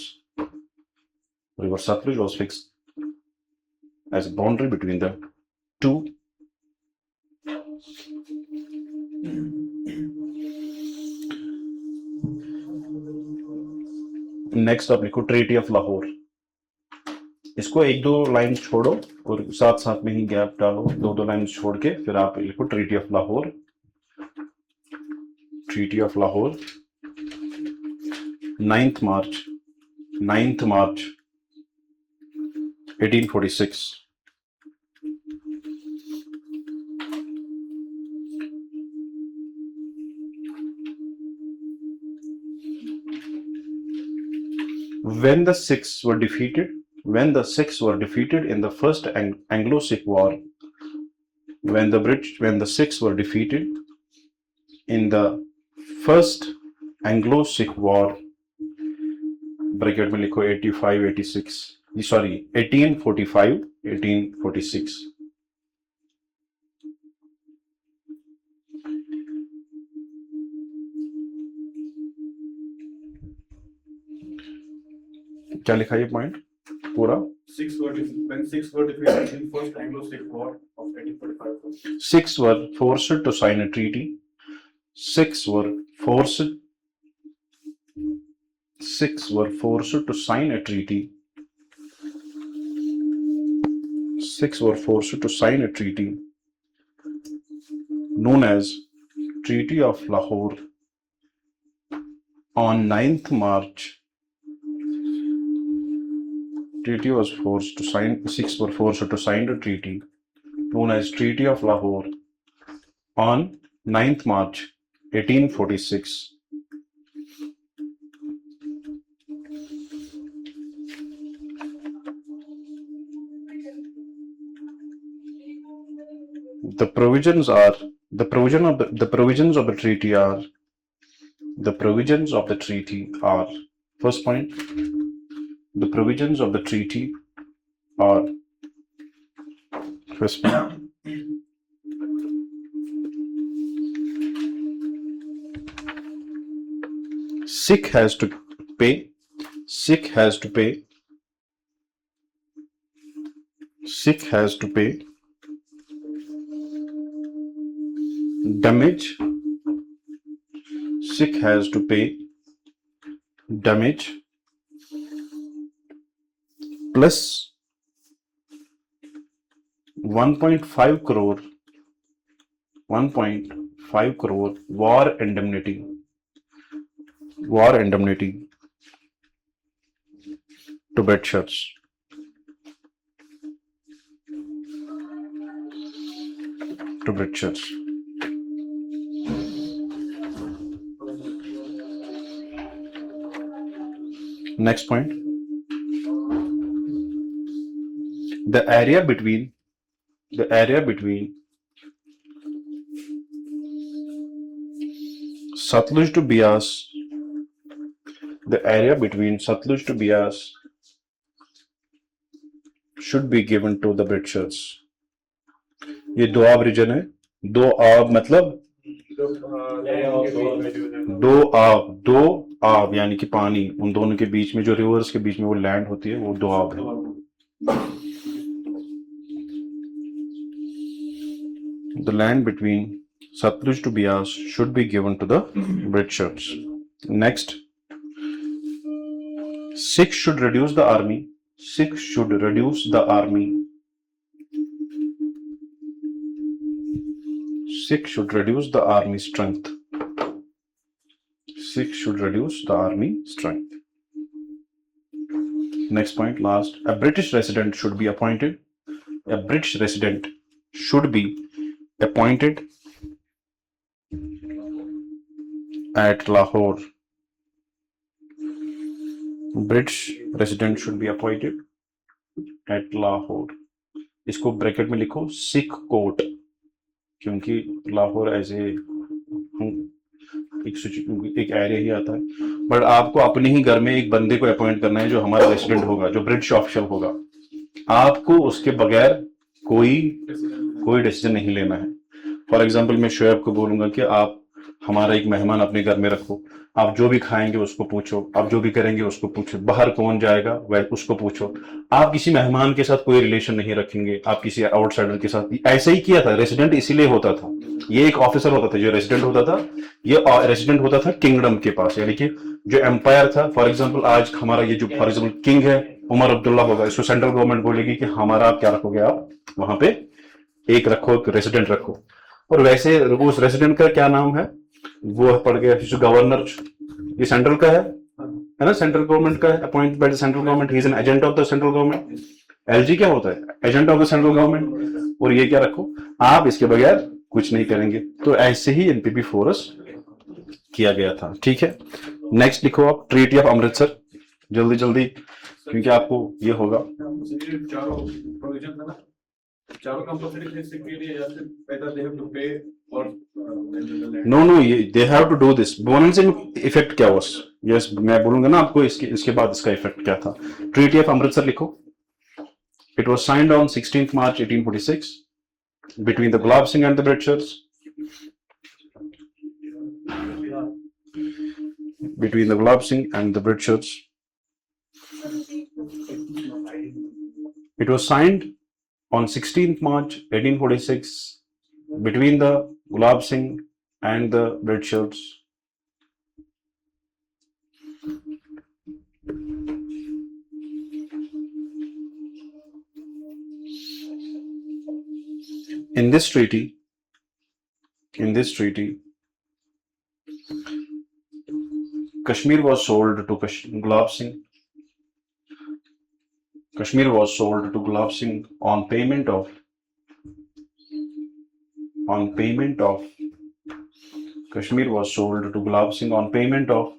River Satluj was fixed as a boundary between the two. Next आप लिखो treaty of Lahore. इसको एक दो line छोड़ो और साथ साथ में ही गैप डालो, दो लाइन छोड़ के फिर आप लिखो treaty of Lahore. Treaty of Lahore 9th March 1846। When the Sikhs were defeated in the first Anglo-Sikh War, when the Sikhs were defeated in the first Anglo-Sikh War, bracket में लिखो 1846। क्या लिखा ये पॉइंट पूरा? When Sikhs were defeated in first Anglo-Sikh War of 1845. Sikhs were forced to sign a treaty. Sikhs were forced to sign a treaty. Sikhs were forced to sign a treaty known as Treaty of Lahore on 9th March. Sikhs were forced to sign a treaty known as Treaty of Lahore on 9th March 1846. The provisions of the treaty are first point. The provisions of the treaty are first point. Sikh has to pay damage. Sikh has to pay damage plus 1.5 crore war indemnity to Britishers. Next point. The area between Satluj to Beas, should be given to the Britishers. ये Doab reason है, दो आब मतलब दो आब यानी कि पानी, उन दोनों के बीच में जो रिवर्स के बीच में वो लैंड होती है वो दो आब है। The land between Satluj to Bias should be given to the Britishers. Next, Sikhs should reduce the army. Sikhs should reduce the army. Sikhs should reduce the army strength. Sikhs should reduce the army strength. Next point, last. A British resident should be appointed. A British resident should be appointed at Lahore. British resident should be appointed at Lahore. इसको bracket में लिखो Sikh court, क्योंकि Lahore as एक area ही आता है, but आपको अपने ही घर में एक बंदे को अपॉइंट करना है जो हमारा रेसिडेंट होगा, जो ब्रिटिश ऑफिशियल होगा। आपको उसके बगैर कोई डिसीजन नहीं लेना है। फॉर एग्जाम्पल मैं शोएब को बोलूंगा कि आप हमारा एक मेहमान अपने घर में रखो, आप जो भी खाएंगे उसको पूछो, आप जो भी करेंगे उसको पूछो, बाहर कौन जाएगा वह उसको पूछो। आप किसी मेहमान के साथ कोई रिलेशन नहीं रखेंगे, आप किसी आउटसाइडर के साथ। ऐसे ही किया था, रेसिडेंट इसीलिए होता था, ये एक ऑफिसर होता था जो रेसिडेंट होता था, ये रेसिडेंट होता था किंगडम के पास, यानी कि जो एम्पायर था। फॉर एग्जाम्पल आज हमारा ये जो फॉर एग्जाम्पल किंग है उमर अब्दुल्ला होगा, इसको सेंट्रल गवर्नमेंट बोलेगी कि हमारा आप क्या रखोगे, आप वहां पे एक रखो, एक रेसिडेंट रखो। और वैसे उस रेसिडेंट का क्या नाम है, वो पड़ गया जो गवर्नर, ये सेंट्रल का है ना, सेंट्रल गवर्नमेंट का है, appointed by the central government, he is an agent of the central government. LG क्या होता है, agent of the central government. और ये क्या रखो, आप इसके बगैर कुछ नहीं करेंगे। तो ऐसे ही एनपीपी फोर्स किया गया था, ठीक है। नेक्स्ट लिखो आप ट्रीटी ऑफ अमृतसर, जल्दी जल्दी, क्योंकि आपको ये होगा। चारों कंपल्सरी के लिए या फिर पहले दे हैव टू पे और no they have to do this. Bonus in effect क्या हुआ? यस, मैं बोलूंगा ना आपको इसके बाद इसका इफेक्ट क्या था। ट्रीटी ऑफ अमृतसर लिखो। It was signed on 16th March 1846 between the Gulab Singh and the Britishers. Between the Gulab Singh and the Britishers. It was signed on 16th March 1846 between the Gulab Singh and the Britishers. In this treaty, Kashmir was sold to Gulab Singh. Kashmir was sold to Gulab Singh on payment of Kashmir was sold to Gulab Singh on payment of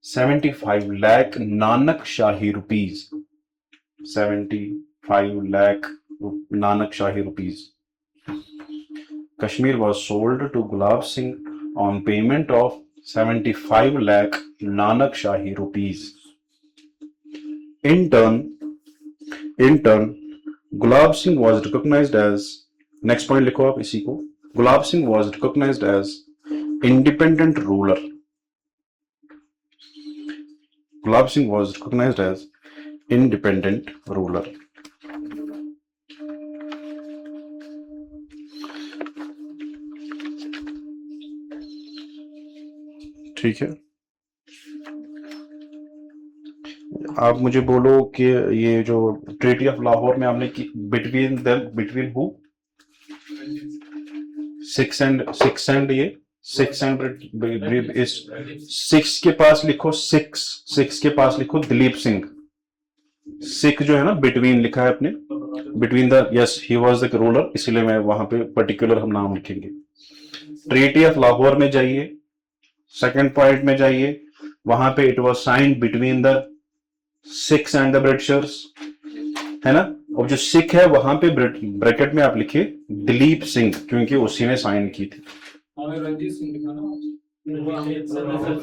75 lakh Nanak Shahi rupees. 75 lakh Nanak Shahi rupees. Kashmir was sold to Gulab Singh on payment of 75 lakh Nanak Shahi rupees. In turn, Gulab Singh was recognized as, next point लिखो आप इसी को, Gulab Singh was recognized as independent ruler. Gulab Singh was recognized as independent ruler. ठीक है, आप मुझे बोलो कि ये जो ट्रीटी ऑफ लाहौर में हमने की बिटवीन हु, सिक्स एंड ये सिक्स एंड इस सिक्स के पास लिखो, सिक्स के पास लिखो दिलीप सिंह। सिख जो है ना बिटवीन लिखा है अपने, between the, yes he was the ruler, इसलिए मैं वहां पे पर्टिकुलर हम नाम लिखेंगे। ट्रीटी ऑफ लाहौर में जाइए, सेकंड पॉइंट में जाइए, वहां पे it was signed between the Sikhs and the Britishers, है ना। और जो सिख है वहां पे ब्रैकेट में आप लिखिए दिलीप सिंह, क्योंकि उसी ने साइन की थी।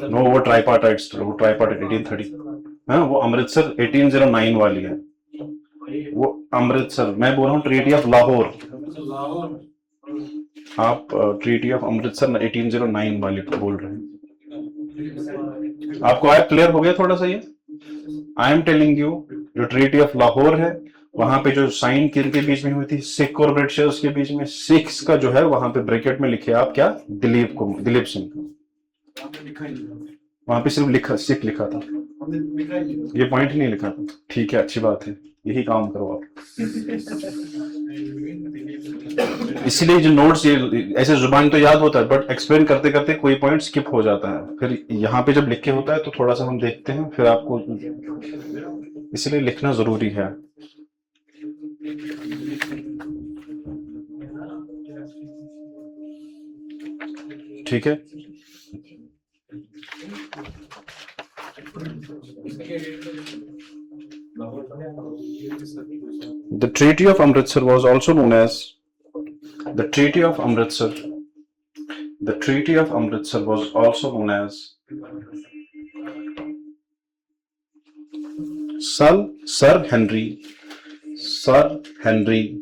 नो, वो ट्राइपार्टाइट 1830, हाँ वो अमृतसर 1809 वाली है, वो अमृतसर। मैं बोल रहा हूँ ट्रीटी ऑफ लाहौर, आप ट्रीटी ऑफ अमृतसर 1809 वाले को बोल रहे हैं। आपको आया, क्लियर हो गया थोड़ा सा ये? आई एम टेलिंग यू, जो ट्रीटी ऑफ लाहौर है वहां पे जो साइन किनके बीच में हुई थी, सिख और ब्रिटिशर्स के बीच में, सिख्स का जो है वहां पे ब्रैकेट में लिखे आप क्या, दिलीप सिंह। वहां पे सिर्फ लिखा सिख लिखा था, ये पॉइंट नहीं लिखा था। ठीक है, अच्छी बात है, यही काम करो आप। इसलिए जो नोट्स, ये ऐसे जुबान तो याद होता है बट एक्सप्लेन करते करते कोई पॉइंट स्किप हो जाता है, फिर यहाँ पे जब लिख के होता है तो थोड़ा सा हम देखते हैं, फिर आपको, इसलिए लिखना जरूरी है। ठीक है, The Treaty of Amritsar was also known as the Treaty of Amritsar. The Treaty of Amritsar was also known as Sir Henry Henry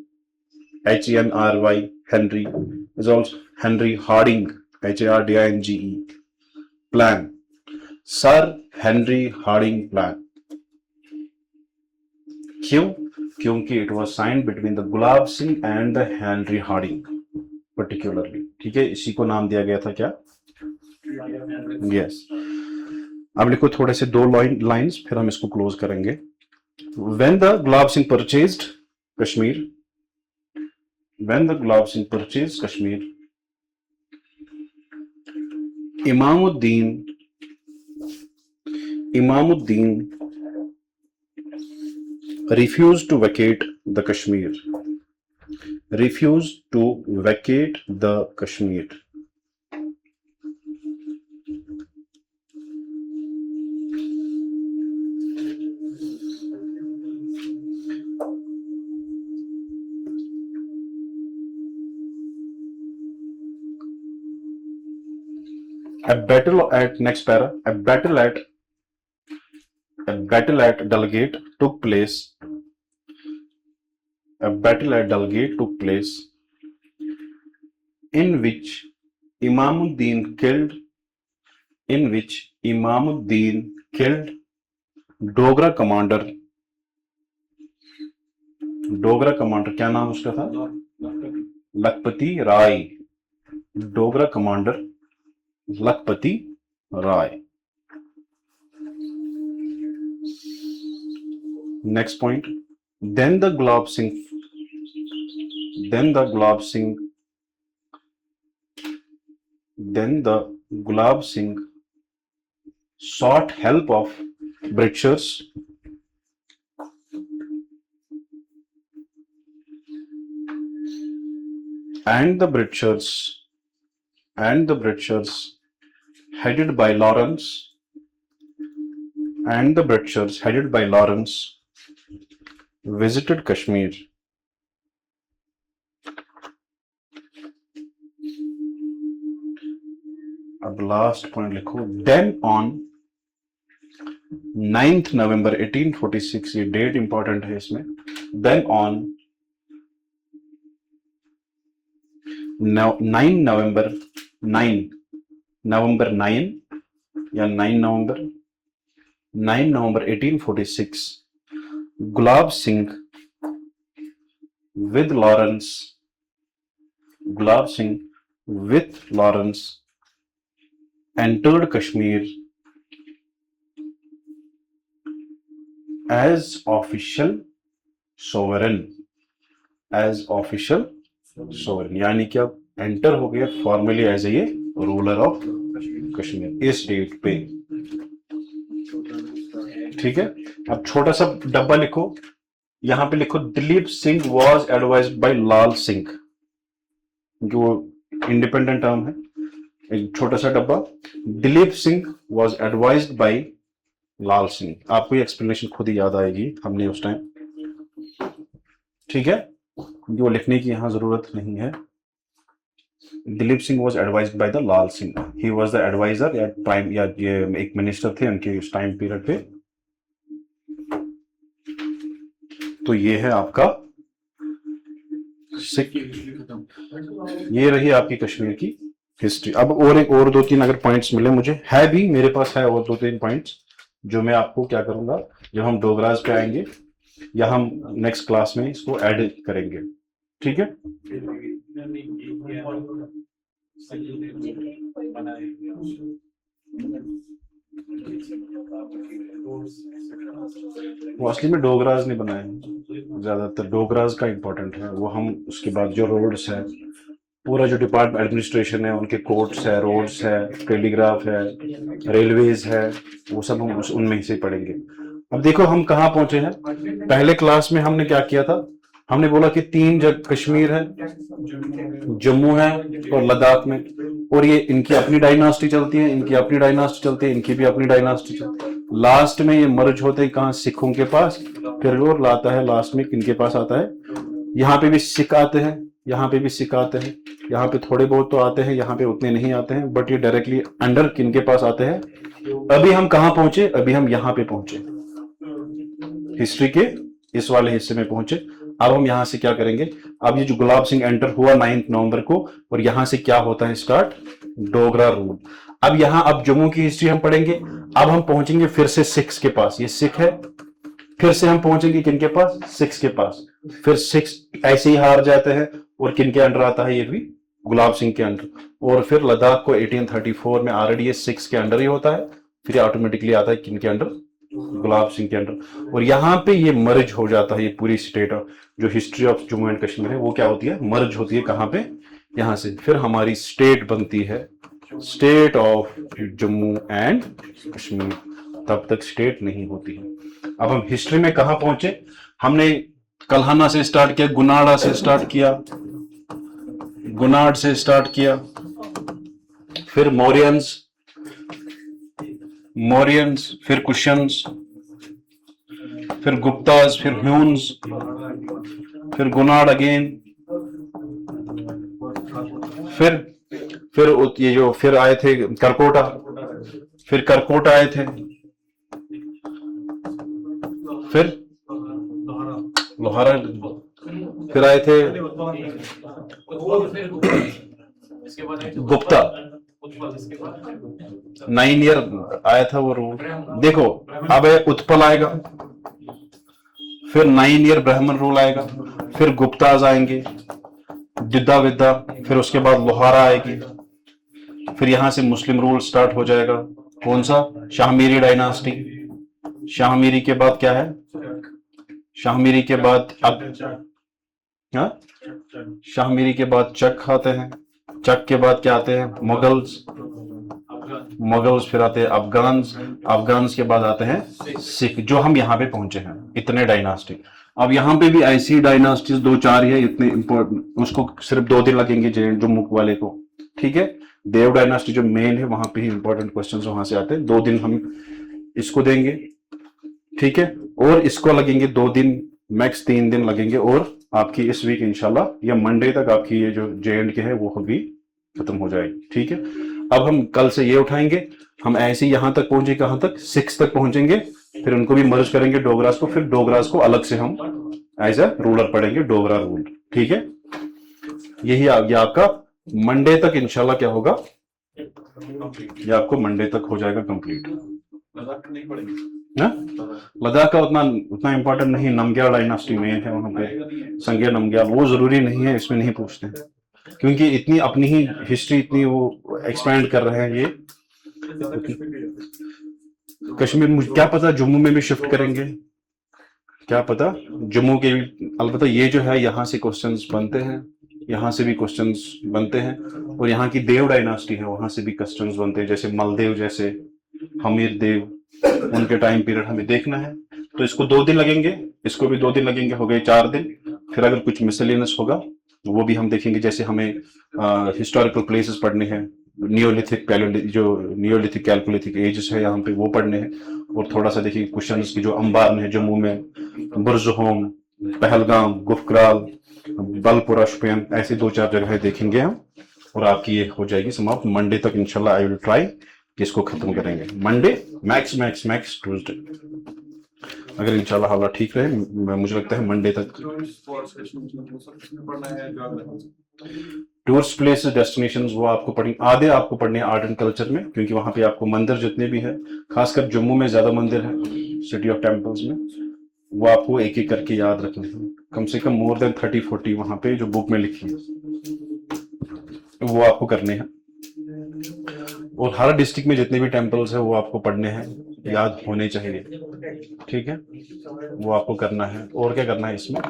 Henry is also Henry Hardinge Hardinge plan. Sir Henry Hardinge plan. क्यों? क्योंकि it was signed between the Gulab Singh and the Henry Hardinge particularly. ठीक है, इसी को नाम दिया गया था क्या? यस। अब लिखो थोड़े से दो लाइंस, फिर हम इसको क्लोज करेंगे। When the Gulab Singh purchased Kashmir, when the Gulab Singh purchased Kashmir, Imamuddin refused to vacate the Kashmir. Refused to vacate the Kashmir. A battle at next para. A battle at Dalgate took place. A battle at Dalgate took place in which Imamuddin killed Dogra commander. क्या नाम उसका था? लखपति राय। Dogra commander Lakhpati Rai. Next point. Then the Gulab Singh sought help of Britishers and the Britishers headed by Lawrence visited Kashmir. अब last point लिखो। Then on 9th November 1846, ये date important है इसमें। Then on 9 November 9 या 9 November 1846, Gulab Singh with Lawrence entered Kashmir as official sovereign, यानी कि अब enter हो गया formally as a ruler of Kashmir इस डेट पे। ठीक है, अब छोटा सा डब्बा लिखो, यहां पे लिखो Dilip Singh was advised by Lal Singh, जो इंडिपेंडेंट टर्म है। एक छोटा सा डब्बा, Dilip Singh was advised by Lal Singh. आपको ये एक्सप्लेनेशन खुद ही याद आएगी, हमने उस टाइम। ठीक है, जो लिखने की यहां जरूरत नहीं है। Dilip Singh was advised by the Lal Singh, he was the adviser या प्राइम, या ये एक मिनिस्टर थे उनके उस टाइम पीरियड पे। तो ये है आपका सिख। ये रही आपकी कश्मीर की हिस्ट्री। अब और दो तीन अगर पॉइंट्स मिले मुझे, है भी मेरे पास है और दो तीन पॉइंट्स जो मैं आपको क्या करूंगा जब हम डोगराज पे आएंगे या हम नेक्स्ट क्लास में इसको ऐड करेंगे, ठीक है। वो असली में डोगराज नहीं बनाए, ज्यादातर डोगराज का इंपॉर्टेंट है वो। हम उसके बाद जो रोड्स है, पूरा जो डिपार्टमेंट एडमिनिस्ट्रेशन है, उनके कोर्ट्स है, रोड्स है, टेलीग्राफ है, रेलवेज है, वो सब हम उनमें से पढ़ेंगे। अब देखो हम कहाँ पहुंचे हैं। पहले क्लास में हमने क्या किया था, हमने बोला कि तीन जगह कश्मीर है, जम्मू है और लद्दाख में, और ये इनकी अपनी डायनास्टी चलती है, इनकी अपनी डायनास्टी चलती है, इनकी भी अपनी डायनास्टी चलती है। लास्ट में ये मर्ज होते हैं कहाँ, सिखों के पास, फिर वो लाता है लास्ट में किनके पास आता है, यहाँ पे भी सिख आते हैं, यहाँ पे भी सिख आते हैं, यहाँ पे थोड़े बहुत तो आते हैं, यहाँ पे उतने नहीं आते हैं, बट ये डायरेक्टली अंडर किनके पास आते हैं। अभी हम कहाँ पहुंचे, अभी हम यहाँ पे पहुंचे, हिस्ट्री के इस वाले हिस्से में पहुंचे। अब हम यहां से क्या करेंगे, अब ये जो गुलाब सिंह एंटर हुआ 9 नवंबर को, और यहां से क्या होता है स्टार्ट, डोगरा रूल। अब यहां अब जम्मू की हिस्ट्री हम पढ़ेंगे। अब हम पहुंचेंगे फिर से सिख्स के पास, ये सिख है, फिर से हम पहुंचेंगे किनके पास, सिख्स के पास, फिर सिख्स ऐसे ही हार जाते हैं और किनके अंडर आता है, ये भी गुलाब सिंह के अंडर। और फिर लद्दाख को 1834 में ऑलरेडी ये सिख्स के अंडर ही होता है, फिर ऑटोमेटिकली आता है किनके अंडर, गुलाब सिंह के अंडर। और यहाँ पे ये मर्ज हो जाता है, ये पूरी स्टेट ऑफ जो history of Jammu and Kashmir है वो क्या होती है, मर्ज होती है कहाँ पे, यहाँ से। फिर हमारी स्टेट बनती है, state of Jammu and Kashmir. तब तक स्टेट नहीं होती है। अब हम हिस्ट्री में कहाँ पहुंचे, हमने कल्हाना से स्टार्ट किया, गुनाड़ा से स्टार्ट किया, गुनाड से स्टार्ट किया, फिर मौर्यंस, फिर कुशन्स, फिर गुप्ताज, फिर ह्यून्स, फिर गुनाड अगेन, फिर ये जो फिर आए थे करकोटा, फिर करकोटा आए थे, फिर लोहारा, फिर आए थे गुप्ता, 9 ईयर आया था वो रूल। देखो अब उत्पल आएगा, फिर 9 ईयर ब्राह्मण रूल आएगा, फिर गुप्ताज आएंगे, दिद्दा विद्दा, फिर उसके बाद लोहारा आएगी, फिर यहां से मुस्लिम रूल स्टार्ट हो जाएगा। कौन सा, शाहमीरी डायनास्टी। शाहमीरी के बाद क्या है, शाहमीरी के बाद अब शाहमीरी के बाद चक आते हैं, चक के बाद क्या आते हैं, मुगल्स, मुगल्स फिर आते हैं अफगान्स, अफगान्स के बाद आते हैं सिख, जो हम यहाँ पे पहुंचे हैं। इतने डायनास्टी। अब यहाँ पे भी ऐसी डायनास्टीज 2-4 है, इतने इंपॉर्टेंट, उसको सिर्फ 2 दिन लगेंगे जम्मू वाले को, ठीक है। देव डायनास्टी जो मेन है वहां पे ही इंपॉर्टेंट क्वेश्चंस वहां से आते हैं। 2 दिन हम इसको देंगे, ठीक है, और इसको लगेंगे 2 दिन, मैक्स 3 दिन लगेंगे। और आपकी इस वीक इंशाल्लाह या मंडे तक आपकी ये जो JNK है वो भी खत्म हो जाएगी, ठीक है। अब हम कल से ये उठाएंगे, हम ऐसे यहां तक पहुंचे, कहां तक, 6 तक पहुंचेंगे, फिर उनको भी मर्ज करेंगे डोगरास को, फिर डोगरास को अलग से हम एज ए रूलर पढ़ेंगे, डोगरा रूल, ठीक है। यही ये आपका मंडे तक इंशाल्लाह क्या होगा, ये आपको मंडे तक हो जाएगा कंप्लीट। लद्दाख का उतना इंपॉर्टेंट नहीं, नमग्याल डायनास्टी में है वहां पे, संज्ञा नमग्याल, वो जरूरी नहीं है, इसमें नहीं पूछते हैं, क्योंकि इतनी अपनी ही हिस्ट्री इतनी वो एक्सपैंड कर रहे हैं ये। कश्मीर मुझे क्या पता जम्मू में भी शिफ्ट करेंगे, क्या पता जम्मू के भी। अलबत्ता ये जो है यहाँ से क्वेश्चंस बनते हैं, यहाँ से भी क्वेश्चंस बनते हैं, और यहाँ की देव डायनास्टी है वहां से भी क्वेश्चंस बनते हैं, जैसे मलदेव, जैसे हमीर देव, उनके टाइम पीरियड हमें देखना है। तो इसको 2 दिन लगेंगे, इसको भी 2 दिन लगेंगे, हो गए 4 दिन। फिर अगर कुछ मिसलेनियस होगा वो भी हम देखेंगे, जैसे हमें हिस्टोरिकल प्लेसेस पढ़ने हैं, नियोलिथिक, जो नियोलिथिक कैलकोलिथिक एजेस है यहाँ पे वो पढ़ने हैं, और थोड़ा सा देखिए क्वेश्चंस की जो अंबार में है जम्मू में, बुरजहोम, पहलगाम, गुफक्राल, बलपुरा, शुपियन, ऐसी 2-4 जगह देखेंगे हम, और आपकी ये हो जाएगी समाप्त। मंडे तक इंशाल्लाह आई विल ट्राई इसको खत्म करेंगे, Monday max max max Tuesday, अगर इंशाल्लाह हालात ठीक रहे मुझे लगता है मंडे तक। टूरिस्ट प्लेसेस डेस्टिनेशंस वो आपको पढ़ेंगे, आधे आपको पढ़ने हैं आर्ट एंड कल्चर में, क्योंकि वहां पे आपको मंदिर जितने भी है, खासकर जम्मू में ज्यादा मंदिर है सिटी ऑफ टेम्पल्स में, वो आपको एक एक करके याद रखने हैं, कम से कम मोर देन 30-40 वहां पे जो बुक में लिखी है वो आपको करने हैं। और हर डिस्ट्रिक्ट में जितने भी टेम्पल्स है वो आपको पढ़ने हैं, याद होने चाहिए, ठीक है, वो आपको करना है। और क्या करना है इसमें,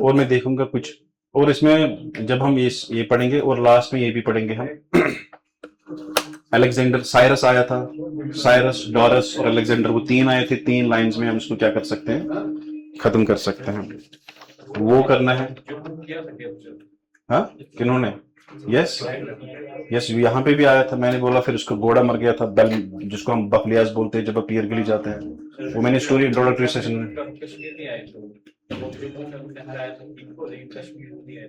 और मैं देखूंगा कुछ, और इसमें जब हम ये पढ़ेंगे और लास्ट में ये भी पढ़ेंगे हम अलेक्जेंडर, साइरस आया था, साइरस, डोरस और अलेक्जेंडर, वो तीन आए थे, 3 लाइंस में हम इसको क्या कर सकते हैं, खत्म कर सकते हैं, वो करना है। हाँ किन्होंने, यस यस यहाँ पे भी आया था, मैंने बोला फिर उसको घोड़ा मर गया था, बेल जिसको हम बकलियाज बोलते हैं जब पीर के लिए जाते हैं, वो मैंने स्टोरी इंट्रोडक्टरी सेशन में।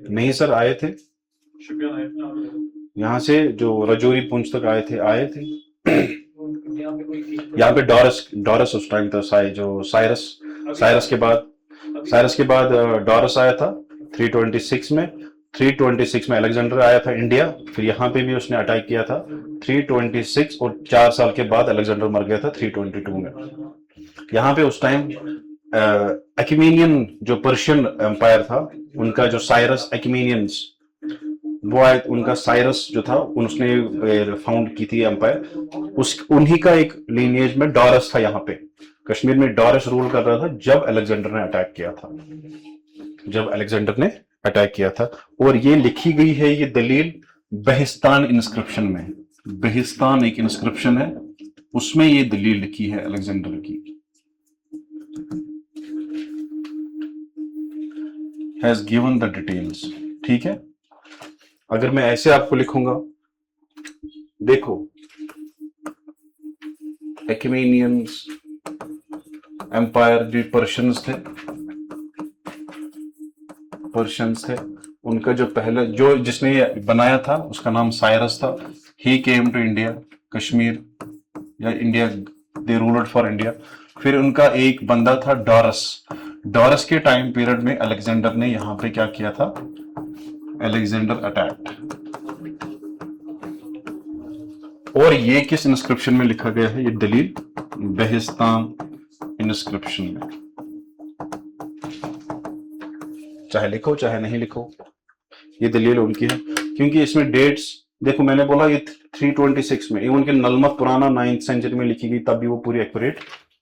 नहीं सर आए थे, यहाँ से जो रजौरी पुंछ तक आए थे यहाँ पे डॉरस उस टाइम था, जो साइरस के बाद डॉरस आया था 326 में। 326 में अलेक्जेंडर आया था इंडिया, फिर यहाँ पे भी उसने अटैक किया था 326, और 4 साल के बाद अलेक्जेंडर मर गया था 322 में। यहाँ पे उस टाइम एक्मेनियन जो पर्शियन एम्पायर था, उनका जो साइरस एक्मेनियंस वो आए, उनका साइरस जो था उसने फाउंड की थी एम्पायर, उन्हीं का एक लीनिएज में डॉरस था। यहाँ पे कश्मीर में डॉरस रूल कर रहा था जब अलेक्जेंडर ने अटैक किया था, और ये लिखी गई है ये दलील बेहिस्तान इंस्क्रिप्शन में। बेहिस्तान एक इंस्क्रिप्शन है, उसमें ये दलील लिखी है अलेक्जेंडर की। हैज गिवन द डिटेल्स, ठीक है। अगर मैं ऐसे आपको लिखूंगा, देखो एक्मेनियंस एम्पायर जो पर्शियंस थे, उनका जो पहले जो जिसने बनाया था उसका नाम साइरस था। He came to India, Kashmir या India, they ruled for India. फिर उनका एक बंदा था डॉरस के टाइम पीरियड में अलेक्जेंडर ने यहाँ पे क्या किया था, अलेक्जेंडर अटैक। और ये किस इंस्क्रिप्शन में लिखा गया है, ये दलील बेहिस्तान इंस्क्रिप्शन में, चाहे लिखो चाहे नहीं लिखो, ये दलील उनकी है। क्योंकि इसमें डेट्स देखो, मैंने बोला ये 326 में, इवन के नलमत पुराना 9th सेंचुरी में लिखी गई, तब भी वो पूरी एक्यूरेट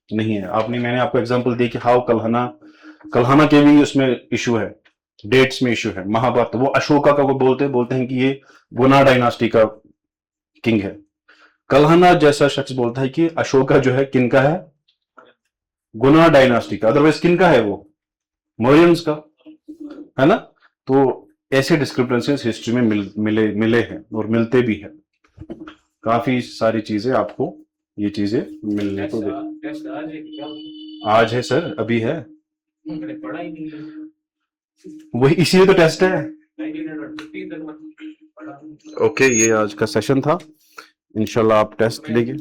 नहीं है। मैंने आपको एग्जांपल दी कि हाउ कल्हाना के भी उसमें इशू है, डेट्स में इशू है। महाभारत वो अशोका का वो बोलते हैं कि ये गुना डायनास्टी का किंग है। कल्हाना जैसा शख्स बोलता है कि अशोका जो है किन का है, गुना डायनास्टी का, अदरवाइज किन का है वो, मौर्यंस का, है ना। तो ऐसे डिस्क्रिपेंसीज हिस्ट्री में मिले हैं और मिलते भी हैं। काफी सारी चीजें आपको ये चीजें मिलने को आज है सर, अभी है, वही इसीलिए तो टेस्ट है। ओके, ये आज का सेशन था, इंशाल्लाह आप टेस्ट लेंगे।